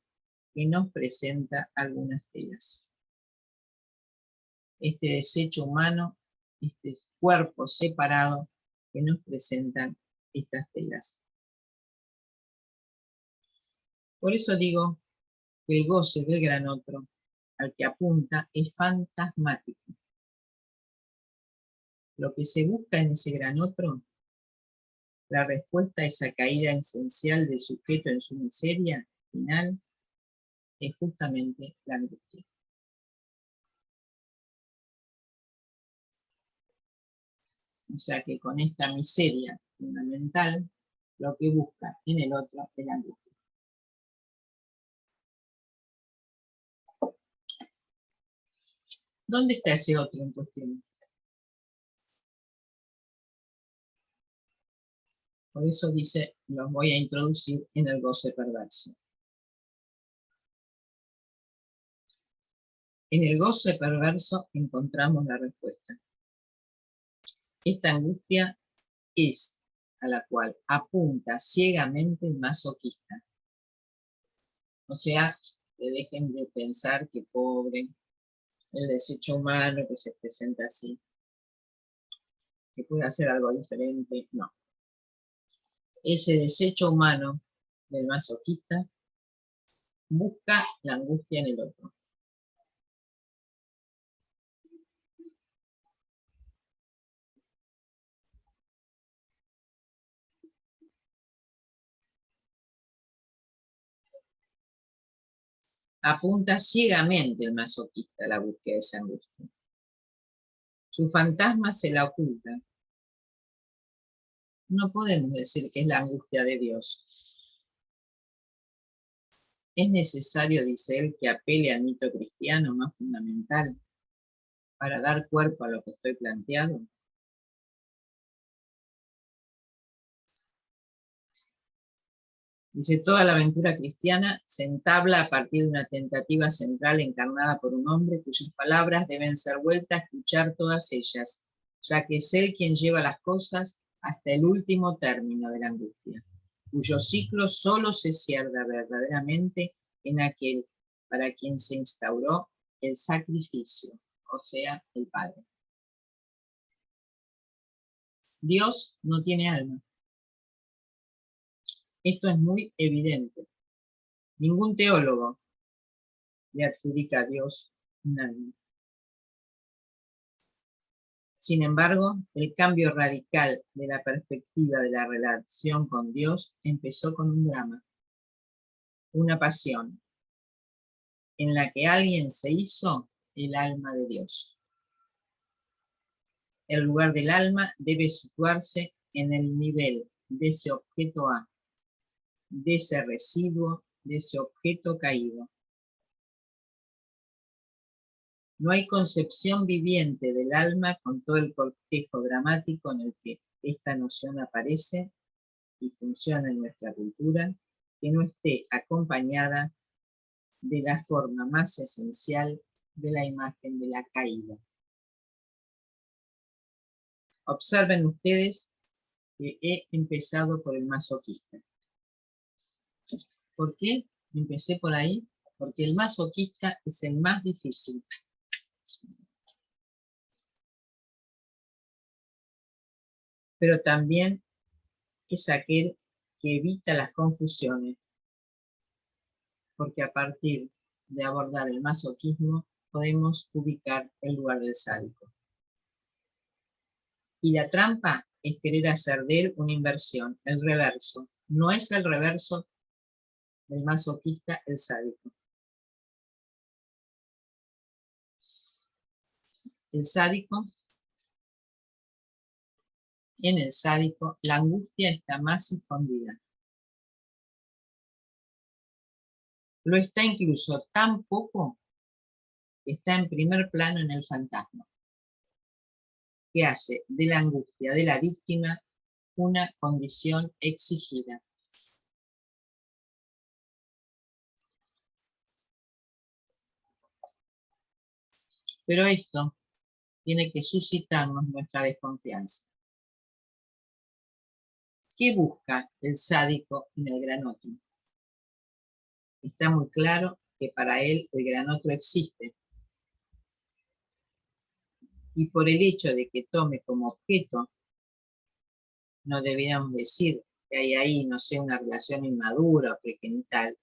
que nos presenta algunas telas. Este desecho humano, este cuerpo separado que nos presentan estas telas. Por eso digo que el goce del gran otro al que apunta es fantasmático. Lo que se busca en ese gran otro La respuesta a esa caída esencial del sujeto en su miseria final es justamente la angustia. O sea que con esta miseria fundamental, lo que busca en el otro es la angustia. ¿Dónde está ese otro en cuestión? Por eso dice, los voy a introducir en el goce perverso. En el goce perverso encontramos la respuesta. Esta angustia es a la cual apunta ciegamente el masoquista. O sea, que dejen de pensar que pobre, el desecho humano que se presenta así, que puede hacer algo diferente. No. Ese desecho humano del masoquista busca la angustia en el otro. Apunta ciegamente el masoquista a la búsqueda de esa angustia. Su fantasma se la oculta. No podemos decir que es la angustia de Dios. Es necesario, dice él, que apele al mito cristiano más fundamental para dar cuerpo a lo que estoy planteando. Dice, toda la aventura cristiana se entabla a partir de una tentativa central encarnada por un hombre cuyas palabras deben ser vueltas a escuchar todas ellas, ya que es él quien lleva las cosas hasta el último término de la angustia, cuyo ciclo solo se cierra verdaderamente en aquel para quien se instauró el sacrificio, o sea, el Padre. Dios no tiene alma. Esto es muy evidente. Ningún teólogo le adjudica a Dios un alma. Sin embargo, el cambio radical de la perspectiva de la relación con Dios empezó con un drama, una pasión, en la que alguien se hizo el alma de Dios. El lugar del alma debe situarse en el nivel de ese objeto A, de ese residuo, de ese objeto caído. No hay concepción viviente del alma con todo el cortejo dramático en el que esta noción aparece y funciona en nuestra cultura, que no esté acompañada de la forma más esencial de la imagen de la caída. Observen ustedes que he empezado por el masoquista. ¿Por qué empecé por ahí? Porque el masoquista es el más difícil. Pero también es aquel que evita las confusiones, porque a partir de abordar el masoquismo podemos ubicar el lugar del sádico. Y la trampa es querer hacer de él una inversión, el reverso. No es el reverso del masoquista el sádico. El sádico, en el sádico, la angustia está más escondida. Lo está incluso tan poco que está en primer plano en el fantasma, que hace de la angustia de la víctima una condición exigida. Pero esto tiene que suscitarnos nuestra desconfianza. ¿Qué busca el sádico en el gran otro? Está muy claro que para él el gran otro existe. Y por el hecho de que tome como objeto, no deberíamos decir que hay ahí, no sé, una relación inmadura o pregenital.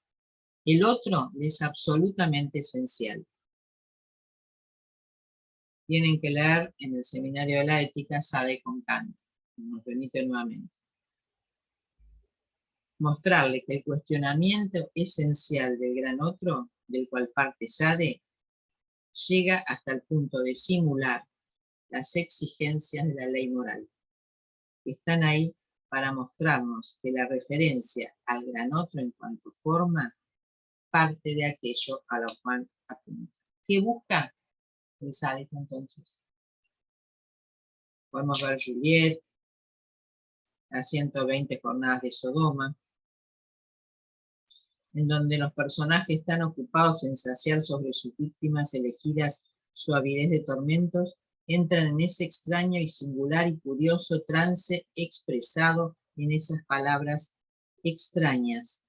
El otro es absolutamente esencial. Tienen que leer en el Seminario de la Ética Sade con Kant, nos permite nuevamente. mostrarle que el cuestionamiento esencial del gran otro, del cual parte Sade, llega hasta el punto de simular las exigencias de la ley moral, que están ahí para mostrarnos que la referencia al gran otro en cuanto forma parte de aquello a lo cual apunta. ¿Qué busca el sádico entonces? Podemos ver Juliet, las 120 jornadas de Sodoma, en donde los personajes están ocupados en saciar sobre sus víctimas elegidas su avidez de tormentos, entran en ese extraño y singular y curioso trance expresado en esas palabras extrañas.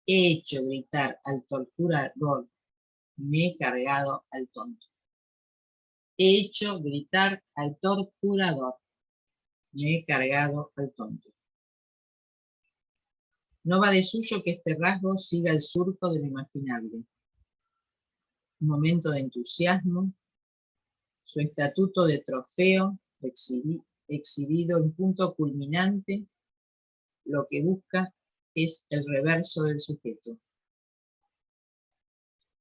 He hecho gritar al torturador, me he cargado al tonto. He hecho gritar al torturador, me he cargado al tonto. No va de suyo que este rasgo siga el surco de lo imaginable. Un momento de entusiasmo, su estatuto de trofeo, exhibido en punto culminante, lo que busca es el reverso del sujeto.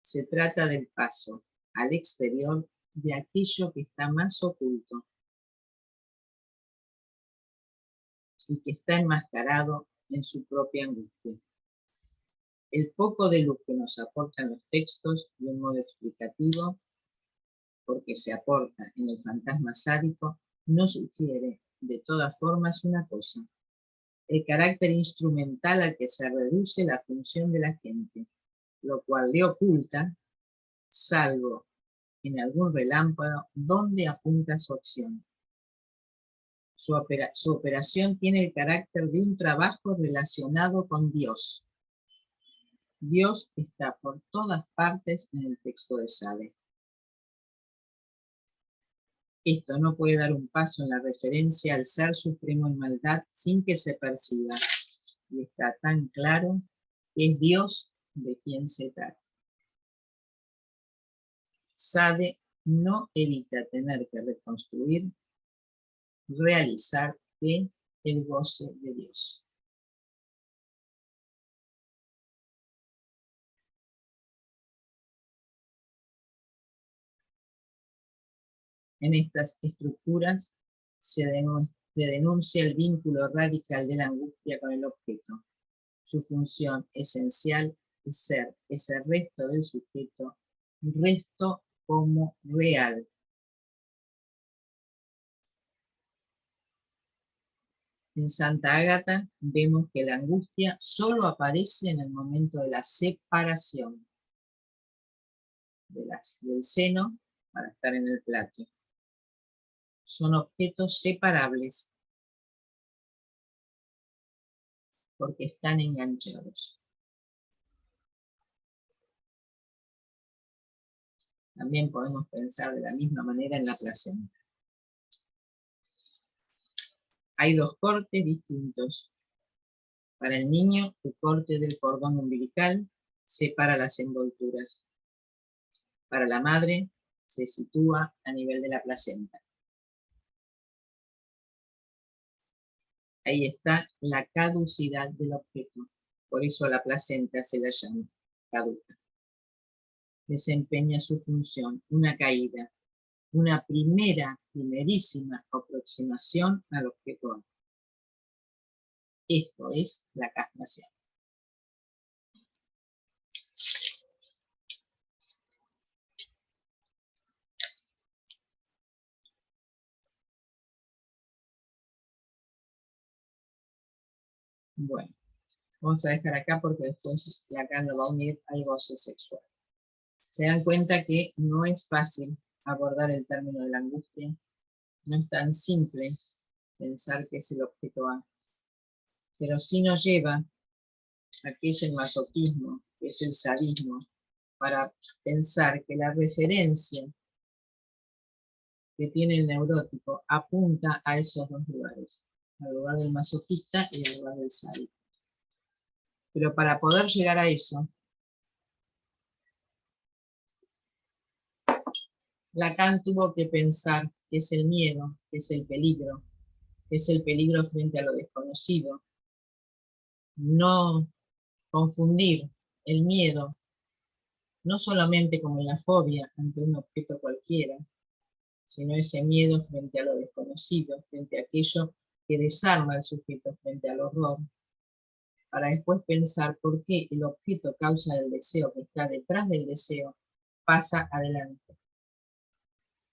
Se trata del paso al exterior de aquello que está más oculto y que está enmascarado en su propia angustia. El poco de luz que nos aportan los textos de un modo explicativo, porque se aporta en el fantasma sádico, nos sugiere de todas formas una cosa: el carácter instrumental al que se reduce la función de la gente, lo cual le oculta, salvo en algún relámpago, dónde apunta su acción. Su operación tiene el carácter de un trabajo relacionado con Dios. Dios está por todas partes en el texto de Sade. Esto no puede dar un paso en la referencia al Ser Supremo en maldad sin que se perciba, y está tan claro que es Dios de quien se trata. Sade no evita tener que reconstruir, realizar el goce de Dios. En estas estructuras se denuncia el vínculo radical de la angustia con el objeto. Su función esencial es ser ese resto del sujeto, resto como real. En Santa Ágata vemos que la angustia solo aparece en el momento de la separación del seno para estar en el plato. Son objetos separables porque están enganchados. También podemos pensar de la misma manera en la placenta. Hay dos cortes distintos. Para el niño, el corte del cordón umbilical separa las envolturas. Para la madre, se sitúa a nivel de la placenta. Ahí está la caducidad del objeto. Por eso la placenta se la llama caduca. Desempeña su función, una caída, una primerísima aproximación al objeto A. Esto es la castración. Bueno, vamos a dejar acá porque después de acá nos va a unir al goce sexual. Se dan cuenta que no es fácil abordar el término de la angustia. No es tan simple pensar que es el objeto A, pero sí nos lleva a qué es el masoquismo, qué es el sadismo, para pensar que la referencia que tiene el neurótico apunta a esos dos lugares, al lugar del masoquista y al lugar del sádico. Pero para poder llegar a eso, Lacan tuvo que pensar qué es el miedo, qué es el peligro frente a lo desconocido, no confundir el miedo, no solamente como la fobia ante un objeto cualquiera, sino ese miedo frente a lo desconocido, frente a aquello que desarma al sujeto frente al horror, para después pensar por qué el objeto causa del deseo que está detrás del deseo pasa adelante.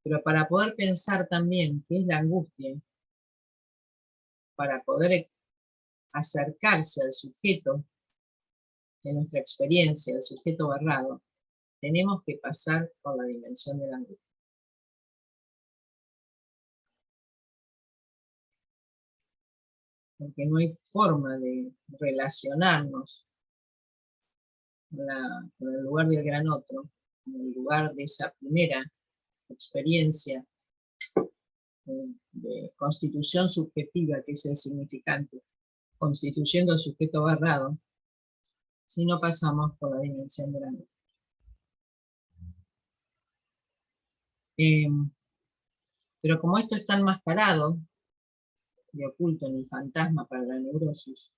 Pero para poder pensar también qué es la angustia, para poder acercarse al sujeto de nuestra experiencia, al sujeto barrado, tenemos que pasar por la dimensión de la angustia. Porque no hay forma de relacionarnos con el lugar del gran otro, con el lugar de esa primera experiencia de constitución subjetiva, que es el significante, constituyendo el sujeto barrado, si no pasamos por la dimensión de la angustia. Pero como esto está enmascarado y oculto en el fantasma para la neurosis,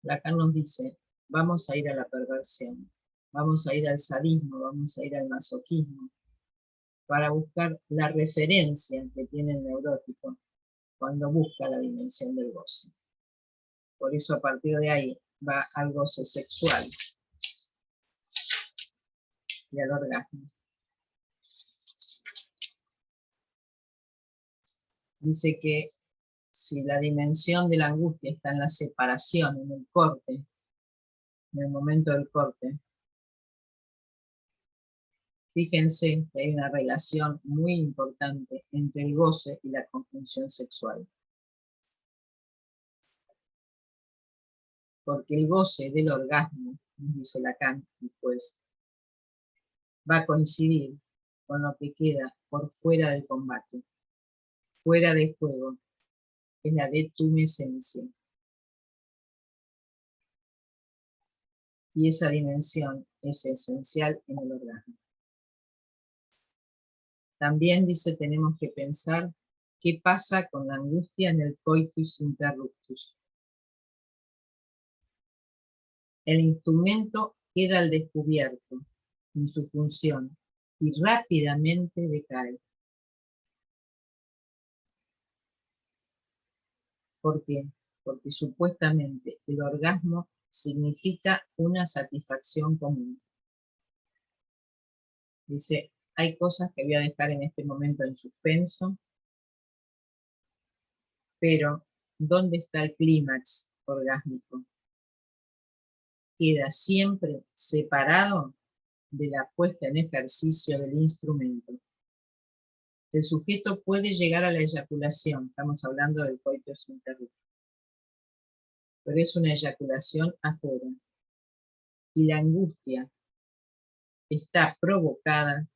Lacan nos dice, vamos a ir a la perversión, vamos a ir al sadismo, vamos a ir al masoquismo, para buscar la referencia que tiene el neurótico cuando busca la dimensión del goce. Por eso a partir de ahí va al goce sexual y al orgasmo. Dice que si la dimensión de la angustia está en la separación, en el corte, en el momento del corte, fíjense que hay una relación muy importante entre el goce y la conjunción sexual. Porque el goce del orgasmo, dice Lacan después, va a coincidir con lo que queda por fuera del combate, fuera de juego, es la detumescencia. Y esa dimensión es esencial en el orgasmo. También dice, tenemos que pensar qué pasa con la angustia en el coitus interruptus. El instrumento queda al descubierto en su función y rápidamente decae. ¿Por qué? Porque supuestamente el orgasmo significa una satisfacción común. Dice, hay cosas que voy a dejar en este momento en suspenso, pero ¿dónde está el clímax orgásmico? Queda siempre separado de la puesta en ejercicio del instrumento. El sujeto puede llegar a la eyaculación, estamos hablando del coitus interruptus, pero es una eyaculación afuera. Y la angustia está provocada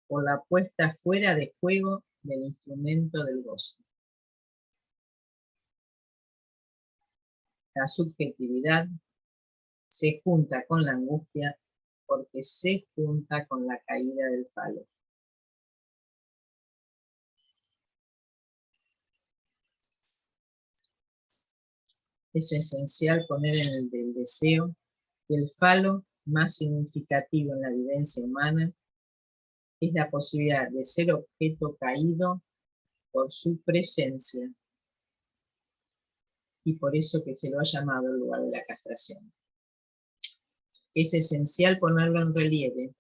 por la puesta fuera de juego del instrumento del goce. La subjetividad se junta con la angustia porque se junta con la caída del falo. Es esencial poner en el del deseo que el falo más significativo en la vivencia humana es la posibilidad de ser objeto caído por su presencia, y por eso que se lo ha llamado el lugar de la castración. Es esencial ponerlo en relieve,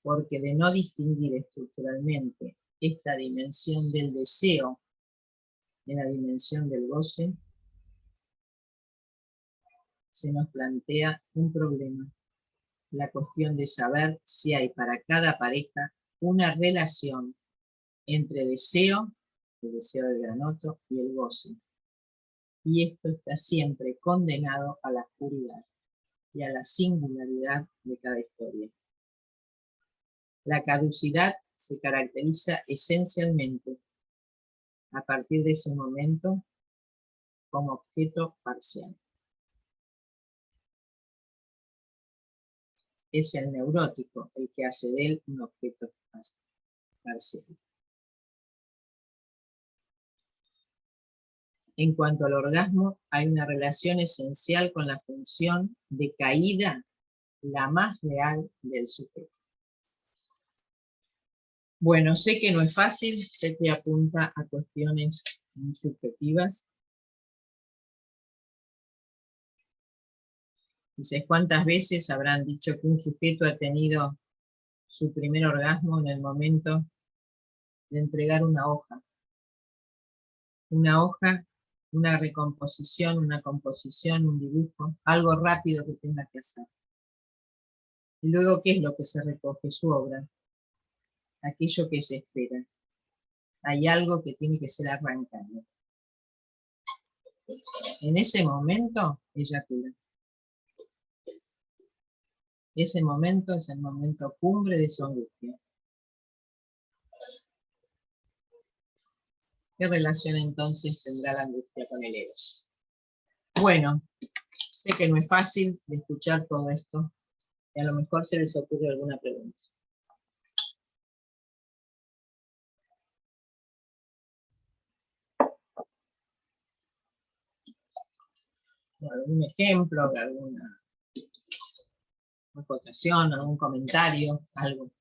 porque de no distinguir estructuralmente esta dimensión del deseo de la dimensión del goce, se nos plantea un problema, la cuestión de saber si hay para cada pareja una relación entre deseo, el deseo del granoto, y el goce. Y esto está siempre condenado a la oscuridad y a la singularidad de cada historia. La caducidad se caracteriza esencialmente, a partir de ese momento, como objeto parcial. Es el neurótico el que hace de él un objeto parcial. En cuanto al orgasmo, hay una relación esencial con la función de caída, la más real del sujeto. Bueno, sé que no es fácil, sé que apunta a cuestiones muy subjetivas. Dices, ¿cuántas veces habrán dicho que un sujeto ha tenido su primer orgasmo en el momento de entregar una hoja? Una hoja, una recomposición, una composición, un dibujo, algo rápido que tenga que hacer. Y luego, ¿qué es lo que se recoge? Su obra, aquello que se espera. Hay algo que tiene que ser arrancado. En ese momento, eyacula. Ese momento es el momento cumbre de su angustia. ¿Qué relación entonces tendrá la angustia con el eros? Bueno, sé que no es fácil de escuchar todo esto, y a lo mejor se les ocurre alguna pregunta. ¿Algún ejemplo, alguna acotación, algún comentario, algo?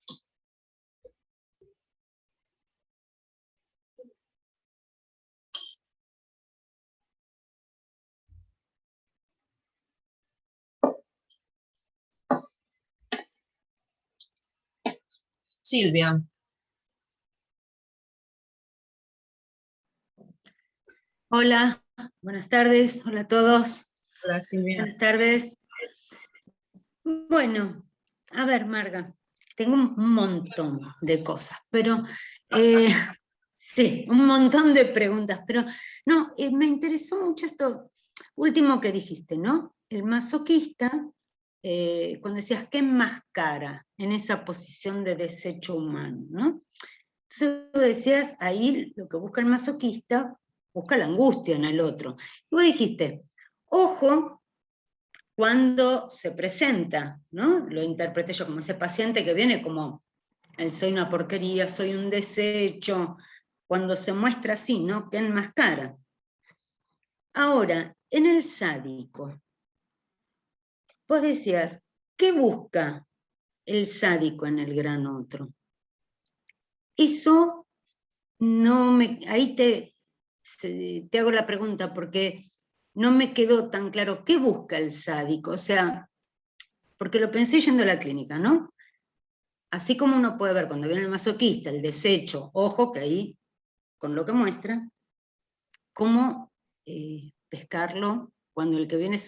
Silvia. Hola, buenas tardes, hola a todos. Hola, Silvia. Buenas tardes. Bueno, a ver, Marga, tengo un montón de cosas, pero sí, un montón de preguntas, pero no, me interesó mucho esto último que dijiste, ¿no? El masoquista, cuando decías que enmascara en esa posición de desecho humano, ¿no? Entonces tú decías, ahí lo que busca el masoquista, busca la angustia en el otro. Y vos dijiste, ojo, cuando se presenta, ¿no? Lo interpreté yo como ese paciente que viene como, soy una porquería, soy un desecho, cuando se muestra así, ¿no? Que enmascara. Ahora, en el sádico, vos decías, ¿qué busca el sádico en el gran otro? Eso no me, ahí te hago la pregunta porque no me quedó tan claro qué busca el sádico, o sea, porque lo pensé yendo a la clínica, ¿no? Así como uno puede ver cuando viene el masoquista, el desecho, ojo que ahí, con lo que muestra, cómo pescarlo cuando el que viene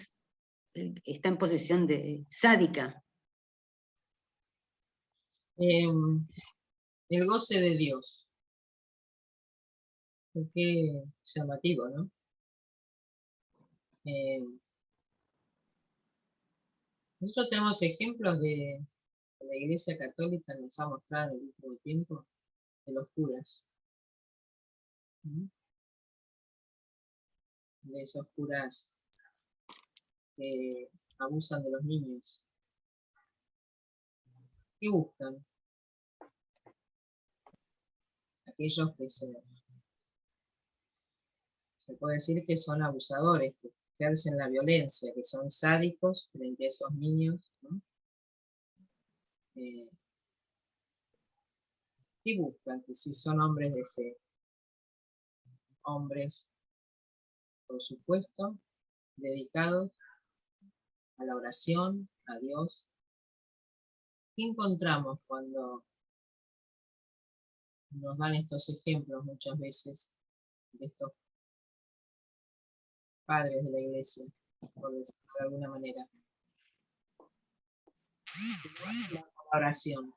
está en posición de sádica. El goce de Dios. Qué llamativo, ¿no? Nosotros tenemos ejemplos de la Iglesia Católica, nos ha mostrado en el último tiempo, de los curas. De esos curas que abusan de los niños. ¿Qué buscan? Aquellos que se puede decir que son abusadores, que ejercen la violencia, que son sádicos frente a esos niños, ¿no? ¿Qué buscan? Que si son hombres de fe, hombres, por supuesto, dedicados a la oración, a Dios. ¿Qué encontramos cuando nos dan estos ejemplos muchas veces de estos padres de la iglesia, por decirlo de alguna manera? La oración,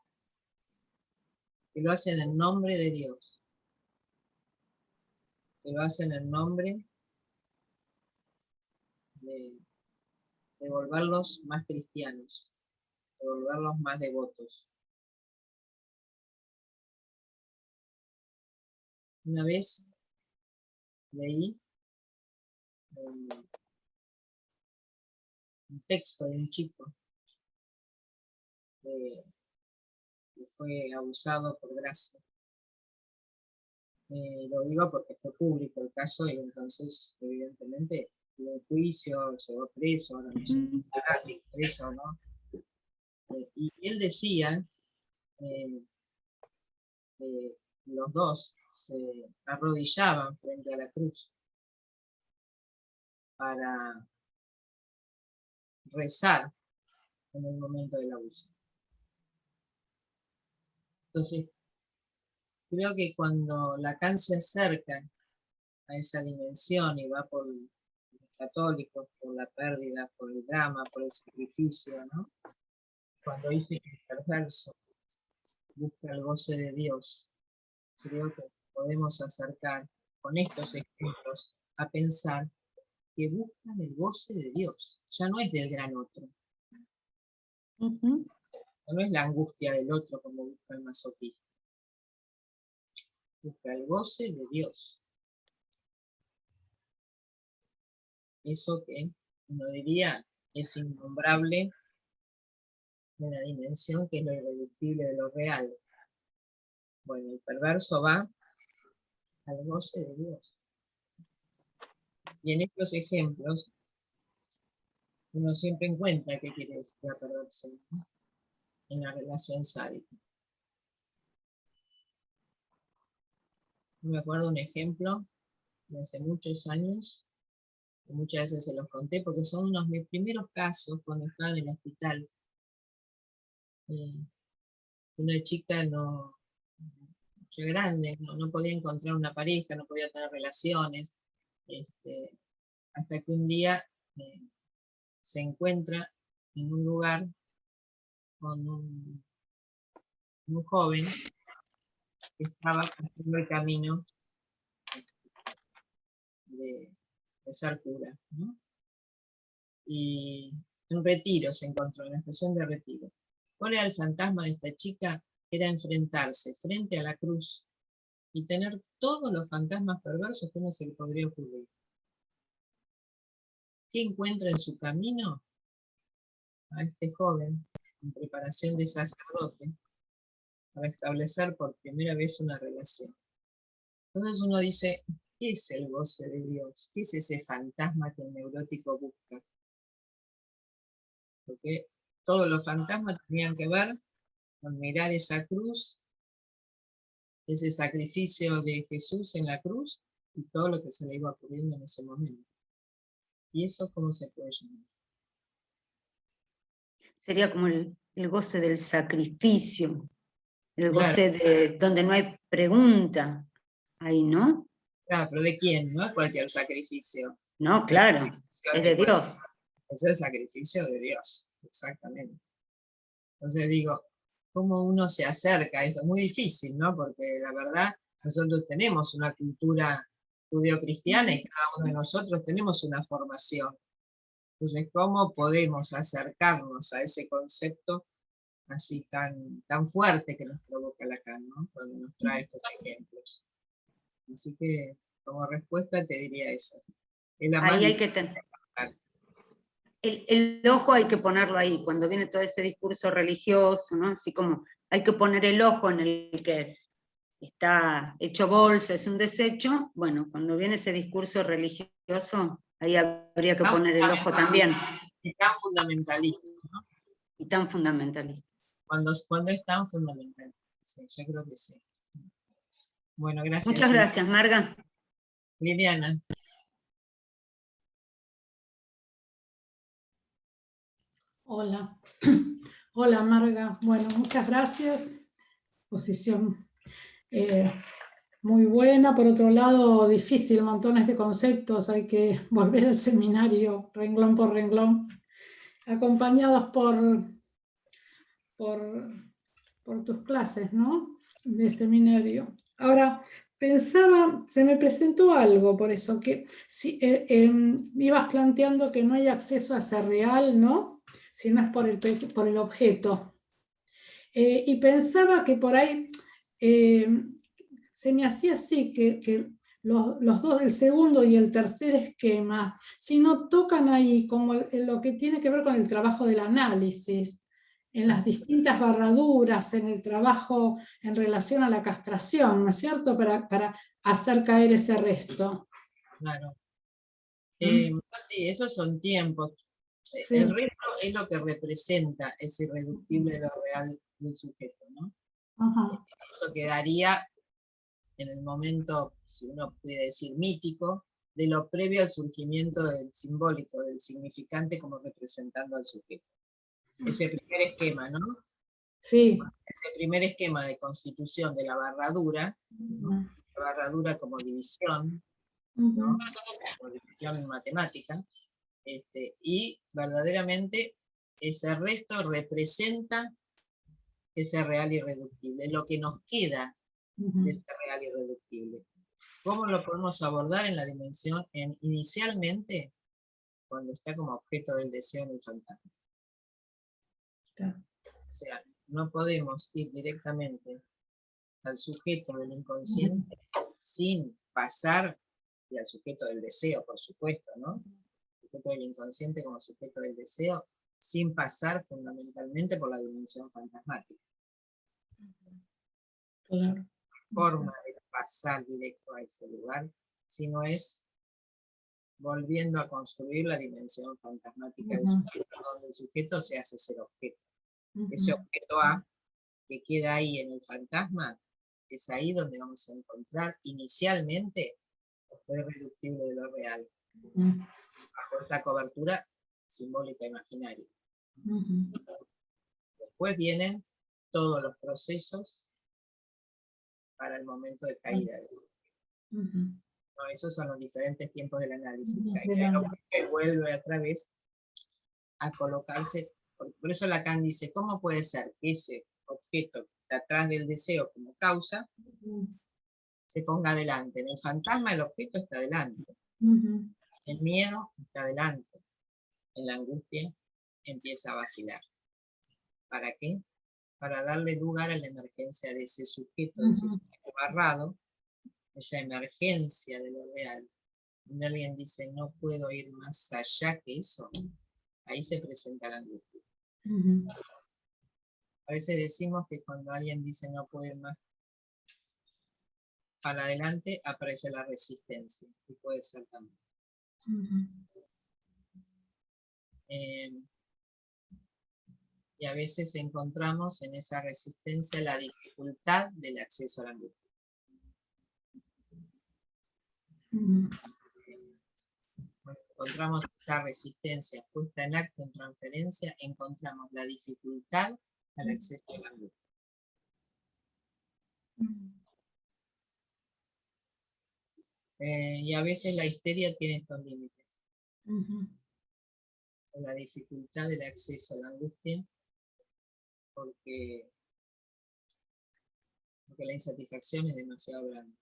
que lo hacen en nombre de Dios, que lo hacen en nombre de volverlos más cristianos, de volverlos más devotos. Una vez leí un texto de un chico que fue abusado por gracia. Lo digo porque fue público el caso y entonces, evidentemente, tuvo un juicio, llegó preso, ahora no sé si preso, ¿no? Y él decía que los dos se arrodillaban frente a la cruz para rezar en el momento del abuso. Entonces, creo que cuando Lacan se acerca a esa dimensión y va por los católicos, por la pérdida, por el drama, por el sacrificio, ¿no? Cuando dice que el perverso busca el goce de Dios, creo que podemos acercar con estos ejemplos a pensar que buscan el goce de Dios, ya no es del gran otro. No es la angustia del otro como busca el masoquista. Busca el goce de Dios. Eso que uno diría es innombrable de una dimensión que es lo irreductible de lo real. Bueno, el perverso va al goce de Dios. Y en estos ejemplos uno siempre encuentra qué quiere decir la perversión, ¿no? En la relación sádica. Me acuerdo un ejemplo de hace muchos años, que muchas veces se los conté porque son unos de mis primeros casos cuando estaba en el hospital. Una chica mucho grande, no podía encontrar una pareja, no podía tener relaciones, hasta que un día se encuentra en un lugar con un joven que estaba haciendo el camino de ser cura, ¿no? Y en retiro se encontró, en la estación de retiro. ¿Cuál era el fantasma de esta chica? Era enfrentarse frente a la cruz y tener todos los fantasmas perversos que uno se le podría ocurrir. ¿Qué encuentra en su camino? A este joven en preparación de sacerdote para establecer por primera vez una relación. Entonces uno dice, ¿qué es el goce de Dios? ¿Qué es ese fantasma que el neurótico busca? Porque todos los fantasmas tenían que ver con mirar esa cruz, ese sacrificio de Jesús en la cruz y todo lo que se le iba ocurriendo en ese momento. ¿Y eso cómo se puede llamar? Sería como el goce del sacrificio, el Claro. goce de donde no hay pregunta, ahí, ¿no? Claro, pero ¿de quién? No es cualquier sacrificio. No, claro, es de Dios. Es el sacrificio de Dios, exactamente. Entonces digo, ¿cómo uno se acerca a eso? Es muy difícil, ¿no? Porque la verdad, nosotros tenemos una cultura judeocristiana y cada uno de nosotros tenemos una formación. Entonces, ¿cómo podemos acercarnos a ese concepto así tan fuerte que nos provoca Lacan, ¿no? Cuando nos trae estos ejemplos? Así que, como respuesta te diría eso. Es la más Ahí hay difícil. que tener. El ojo hay que ponerlo ahí, cuando viene todo ese discurso religioso, ¿no? Así como hay que poner el ojo en el que está hecho bolsa, es un desecho. Bueno, cuando viene ese discurso religioso, ahí habría que poner el ojo también. Y tan fundamentalista, ¿no? Y tan fundamentalista. Cuando es tan fundamental. Sí, yo creo que sí. Bueno, gracias. Muchas gracias, Marga. Liliana. Hola. Hola, Marga. Bueno, muchas gracias. Posición muy buena. Por otro lado, difícil, montones de conceptos. Hay que volver al seminario renglón por renglón, acompañados por tus clases, ¿no? De seminario. Ahora, pensaba, se me presentó algo por eso, que si, me ibas planteando que no hay acceso a ser real, ¿no? Si no es por el objeto. Y pensaba que por ahí se me hacía así, que los dos, el segundo y el tercer esquema, si no tocan ahí como lo que tiene que ver con el trabajo del análisis, en las distintas barraduras, en el trabajo en relación a la castración, ¿no es cierto?, para hacer caer ese resto. Claro. ¿Mm? Sí, esos son tiempos. Sí. El resto es lo que representa ese irreductible de lo real del sujeto, ¿no? Ajá. Eso quedaría en el momento, si uno pudiera decir, mítico, de lo previo al surgimiento del simbólico, del significante como representando al sujeto. Ese primer esquema, ¿no? Sí. Ese primer esquema de constitución de la barradura, ¿no? La barradura como división, ¿no? Como división matemática, y verdaderamente ese resto representa ese real irreductible, lo que nos queda de ese real irreductible. ¿Cómo lo podemos abordar en la dimensión, inicialmente, cuando está como objeto del deseo en el fantasma? O sea, no podemos ir directamente al sujeto del inconsciente sin pasar, y al sujeto del deseo, por supuesto, ¿no? El sujeto del inconsciente como sujeto del deseo, sin pasar fundamentalmente por la dimensión fantasmática. Claro. Forma de pasar directo a ese lugar, sino es volviendo a construir la dimensión fantasmática del sujeto, donde el sujeto se hace ser objeto. Ese objeto A, que queda ahí en el fantasma, es ahí donde vamos a encontrar inicialmente lo irreductible de lo real, bajo esta cobertura simbólica imaginaria. Después vienen todos los procesos para el momento de caída. No, esos son los diferentes tiempos del análisis. Que vuelve otra vez a colocarse. Por eso Lacan dice, ¿cómo puede ser que ese objeto que está atrás del deseo como causa se ponga adelante? En el fantasma el objeto está adelante. El miedo está adelante. En la angustia empieza a vacilar. ¿Para qué? Para darle lugar a la emergencia de ese sujeto barrado, esa emergencia de lo real. Cuando alguien dice, no puedo ir más allá que eso, ahí se presenta la angustia. A veces decimos que cuando alguien dice, no puedo ir más para adelante, aparece la resistencia, y puede ser también. Y a veces encontramos en esa resistencia la dificultad del acceso a la angustia. Cuando encontramos esa resistencia puesta en acto en transferencia, encontramos la dificultad al acceso a la angustia. Y a veces la histeria tiene estos límites. La dificultad del acceso a la angustia, porque la insatisfacción es demasiado grande.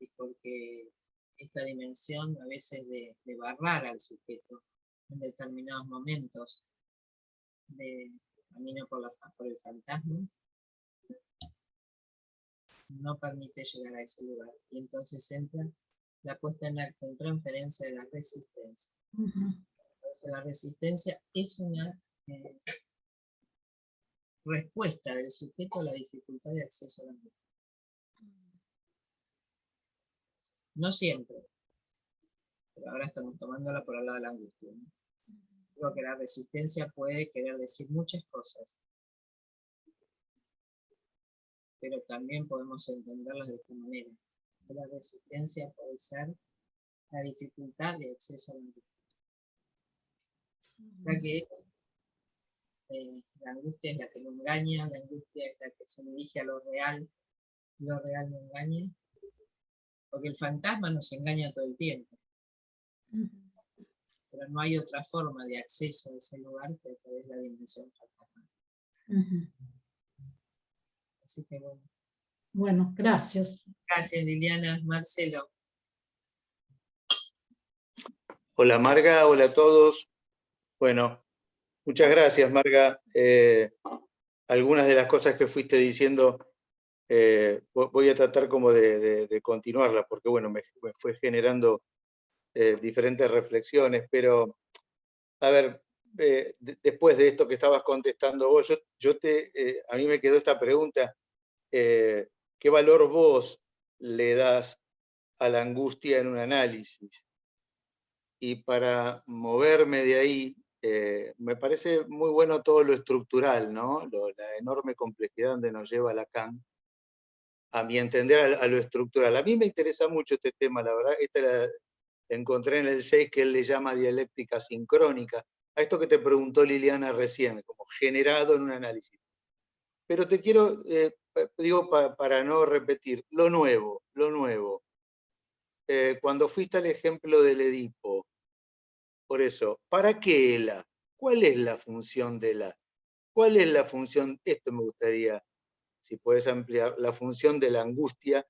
Y porque esta dimensión a veces de barrar al sujeto en determinados momentos de camino por el fantasma, no permite llegar a ese lugar. Y entonces entra la puesta en acto en transferencia de la resistencia. Entonces la resistencia es una respuesta del sujeto a la dificultad de acceso a la angustia. No siempre, pero ahora estamos tomándola por el lado de la angustia, ¿no? Creo que la resistencia puede querer decir muchas cosas, pero también podemos entenderlas de esta manera. La resistencia puede ser la dificultad de acceso a la angustia. Ya que la angustia es la que lo engaña, la angustia es la que se dirige a lo real no engaña, porque el fantasma nos engaña todo el tiempo. Pero no hay otra forma de acceso a ese lugar que a través de la dimensión fantasmal. Así que bueno. Bueno, gracias. Gracias, Liliana. Marcelo. Hola, Marga. Hola a todos. Bueno, muchas gracias, Marga. Algunas de las cosas que fuiste diciendo voy a tratar como de continuarlas, porque bueno, me fue generando diferentes reflexiones, pero a ver, después de esto que estabas contestando vos, a mí me quedó esta pregunta, ¿qué valor vos le das a la angustia en un análisis? Y para moverme de ahí, me parece muy bueno todo lo estructural, ¿no? La enorme complejidad donde nos lleva Lacan, a mi entender, a lo estructural. A mí me interesa mucho este tema, la verdad, esta la encontré en el 6, que él le llama dialéctica sincrónica, a esto que te preguntó Liliana recién, como generado en un análisis. Pero te quiero, digo para no repetir, lo nuevo. Cuando fuiste al ejemplo del Edipo, por eso, ¿para qué ELA? ¿Cuál es la función de ELA? ¿Cuál es la función? Esto me gustaría, si puedes ampliar, la función de la angustia.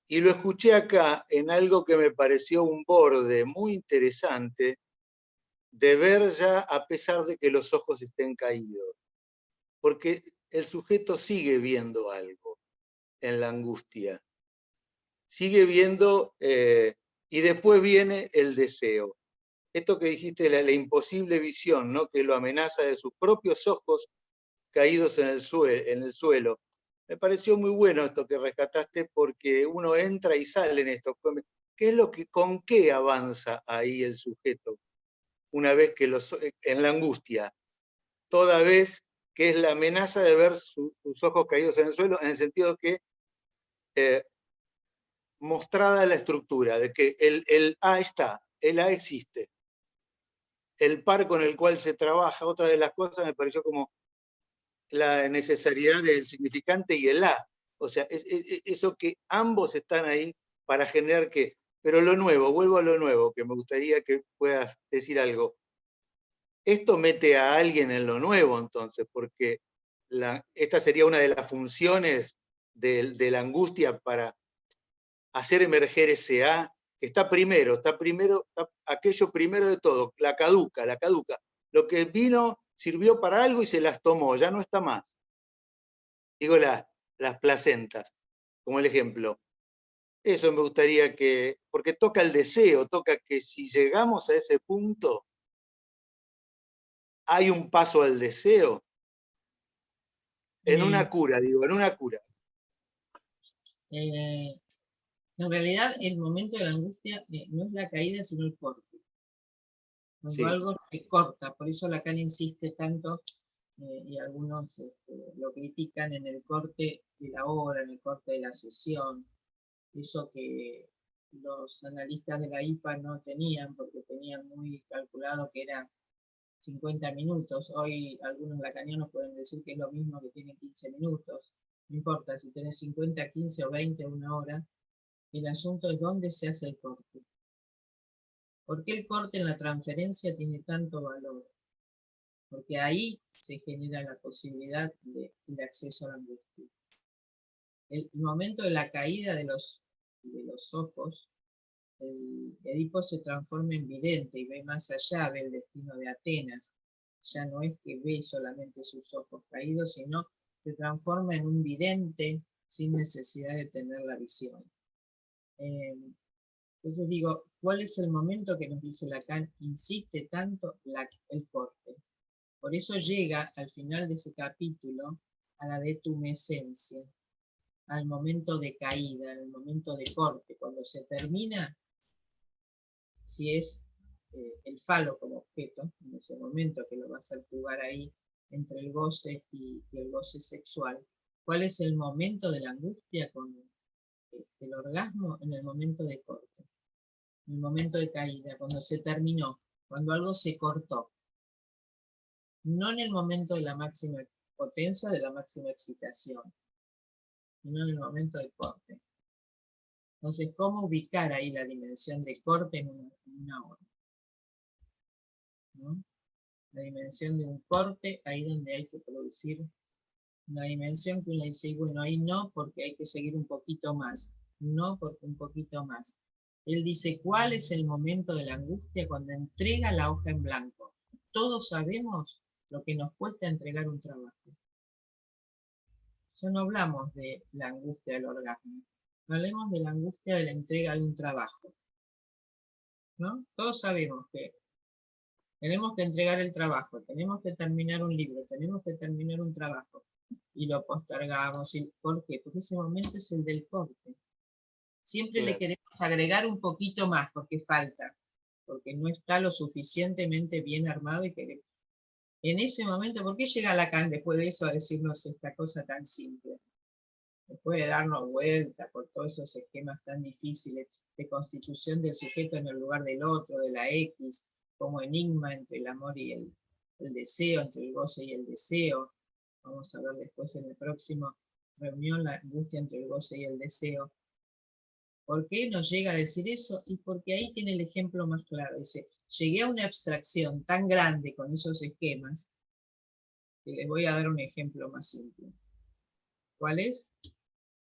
Y lo escuché acá en algo que me pareció un borde muy interesante, de ver ya a pesar de que los ojos estén caídos. Porque el sujeto sigue viendo algo en la angustia. Sigue viendo, y después viene el deseo. Esto que dijiste, la imposible visión, ¿no? Que lo amenaza de sus propios ojos caídos en el suelo. Me pareció muy bueno esto que rescataste, porque uno entra y sale en esto. ¿Qué es con qué avanza ahí el sujeto? Una vez que en la angustia, toda vez que es la amenaza de ver sus ojos caídos en el suelo, en el sentido que mostrada la estructura, de que el A está, el A existe. El par con el cual se trabaja, otra de las cosas me pareció como la necesidad del significante y el A. O sea, eso que ambos están ahí para generar que... Pero lo nuevo, vuelvo a lo nuevo, que me gustaría que puedas decir algo. Esto mete a alguien en lo nuevo, entonces, porque esta sería una de las funciones de la angustia para hacer emerger ese A, que está primero, aquello primero de todo, la caduca. Lo que vino sirvió para algo y se las tomó, ya no está más. Digo las placentas, como el ejemplo. Eso me gustaría porque toca el deseo, toca que si llegamos a ese punto, hay un paso al deseo. En una cura. En realidad, el momento de la angustia no es la caída, sino el corte. Cuando algo se corta, por eso Lacan insiste tanto, y algunos lo critican en el corte de la hora, en el corte de la sesión, eso que los analistas de la IPA no tenían, porque tenían muy calculado que era 50 minutos. Hoy algunos lacanianos pueden decir que es lo mismo que tienen 15 minutos. No importa, si tenés 50, 15 o 20, una hora, el asunto es dónde se hace el corte. ¿Por qué el corte en la transferencia tiene tanto valor? Porque ahí se genera la posibilidad de acceso a la angustia. El momento de la caída de los ojos, el Edipo se transforma en vidente y ve más allá, ve el destino de Atenas. Ya no es que ve solamente sus ojos caídos, sino se transforma en un vidente sin necesidad de tener la visión. Entonces digo, ¿cuál es el momento que nos dice Lacan? Insiste tanto el corte. Por eso llega al final de ese capítulo a la detumescencia, al momento de caída, al momento de corte. Cuando se termina, si es el falo como objeto, en ese momento que lo va a hacer jugar ahí entre el goce y el goce sexual, ¿cuál es el momento de la angustia con el orgasmo? En el momento de corte, en el momento de caída, cuando se terminó, cuando algo se cortó. No en el momento de la máxima potencia, de la máxima excitación, sino en el momento de corte. Entonces, ¿cómo ubicar ahí la dimensión de corte en una hora? ¿No? La dimensión de un corte, ahí donde hay que producir una dimensión que uno dice, bueno, ahí no, porque hay que seguir un poquito más. No, porque un poquito más. Él dice, ¿cuál es el momento de la angustia? Cuando entrega la hoja en blanco. Todos sabemos lo que nos cuesta entregar un trabajo. Ya no hablamos de la angustia del orgasmo. Hablemos de la angustia de la entrega de un trabajo. ¿No? Todos sabemos que Tenemos que entregar el trabajo, tenemos que terminar un libro, tenemos que terminar un trabajo. Y lo postergamos. ¿Por qué? Porque ese momento es el del corte. Siempre le Claro. queremos agregar un poquito más porque falta, porque no está lo suficientemente bien armado y queremos. En ese momento, ¿por qué llega Lacan después de eso a decirnos esta cosa tan simple? Después de darnos vuelta por todos esos esquemas tan difíciles de constitución del sujeto en el lugar del otro, de la X, como enigma entre el amor y el deseo, entre el goce y el deseo. Vamos a ver después en la próxima reunión la angustia entre el goce y el deseo. ¿Por qué nos llega a decir eso? Y porque ahí tiene el ejemplo más claro. Dice, llegué a una abstracción tan grande con esos esquemas que les voy a dar un ejemplo más simple. ¿Cuál es?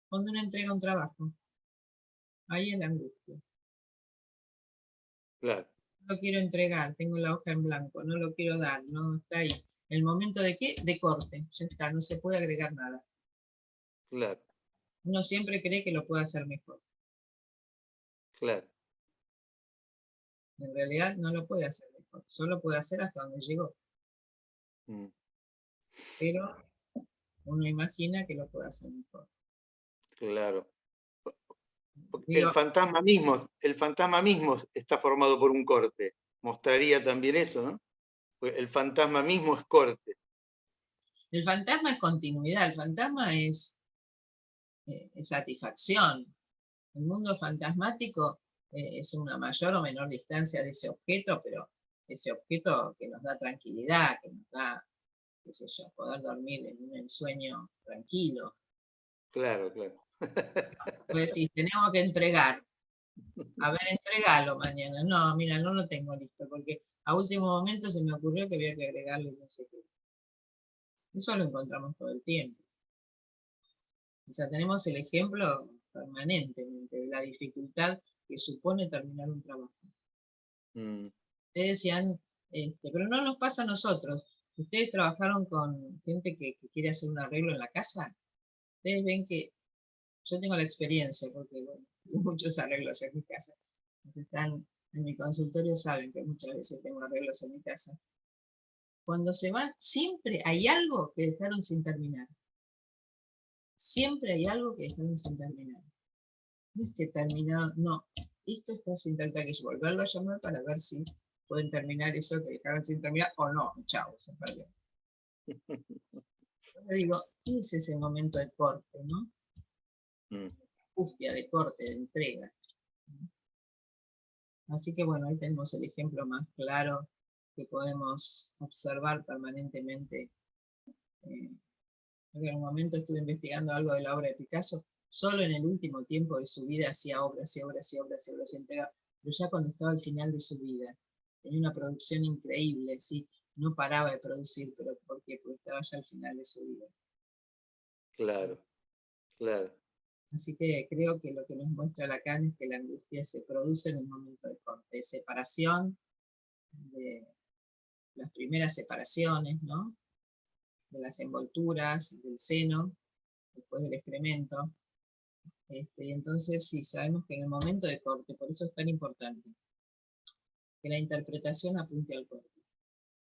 Cuando uno entrega un trabajo. Ahí es la angustia. Claro. No lo quiero entregar, tengo la hoja en blanco, no lo quiero dar, no está ahí. ¿El momento de qué? De corte, ya está, no se puede agregar nada. Claro. Uno siempre cree que lo puede hacer mejor. Claro. En realidad no lo puede hacer mejor, solo puede hacer hasta donde llegó. Mm. Pero uno imagina que lo puede hacer mejor. Claro. Porque Digo, el fantasma mismo está formado por un corte. Mostraría también eso, ¿no? Porque el fantasma mismo es corte. el fantasma es continuidad, el fantasma es satisfacción. El mundo fantasmático es una mayor o menor distancia de ese objeto, pero ese objeto que nos da tranquilidad, que nos da, qué sé yo, poder dormir en un ensueño tranquilo. Claro, claro. Pues decís, tenemos que entregar. A ver, entregalo mañana. No, mira, no lo tengo listo, porque a último momento se me ocurrió que había que agregarle no sé qué. Eso lo encontramos todo el tiempo. O sea, tenemos el ejemplo permanentemente de la dificultad que supone terminar un trabajo. Mm. Ustedes decían, pero no nos pasa a nosotros. ¿Ustedes trabajaron con gente que quiere hacer un arreglo en la casa? Ustedes ven que yo tengo la experiencia, porque bueno, tengo muchos arreglos en mi casa. Los que están en mi consultorio saben que muchas veces tengo arreglos en mi casa. Cuando se van, siempre hay algo que dejaron sin terminar. Siempre hay algo que dejaron sin terminar. No es que terminado, no. Esto está sin terminar, que yo volverlo a llamar para ver si pueden terminar eso que dejaron sin terminar o no. Chao, se perdió. Yo digo, ¿qué es ese momento de corte, no? Angustia de corte, de entrega. Así que bueno, ahí tenemos el ejemplo más claro que podemos observar permanentemente. En un momento estuve investigando algo de la obra de Picasso, solo en el último tiempo de su vida hacía obras y obras y obras y obras y entrega, pero ya cuando estaba al final de su vida, tenía una producción increíble, ¿sí? No paraba de producir, pero ¿por qué? Porque estaba ya al final de su vida. Claro, claro. Así que creo que lo que nos muestra Lacan es que la angustia se produce en un momento de corte, de separación, de las primeras separaciones, ¿no? De las envolturas, del seno, después del excremento. Y entonces sí, sabemos que en el momento de corte, por eso es tan importante, que la interpretación apunte al corte.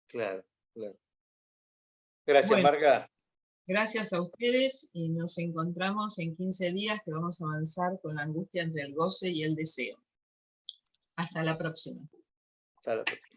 Claro, claro. Gracias, Bueno, Marga. gracias a ustedes y nos encontramos en 15 días que vamos a avanzar con la angustia entre el goce y el deseo. Hasta la próxima. Hasta la próxima.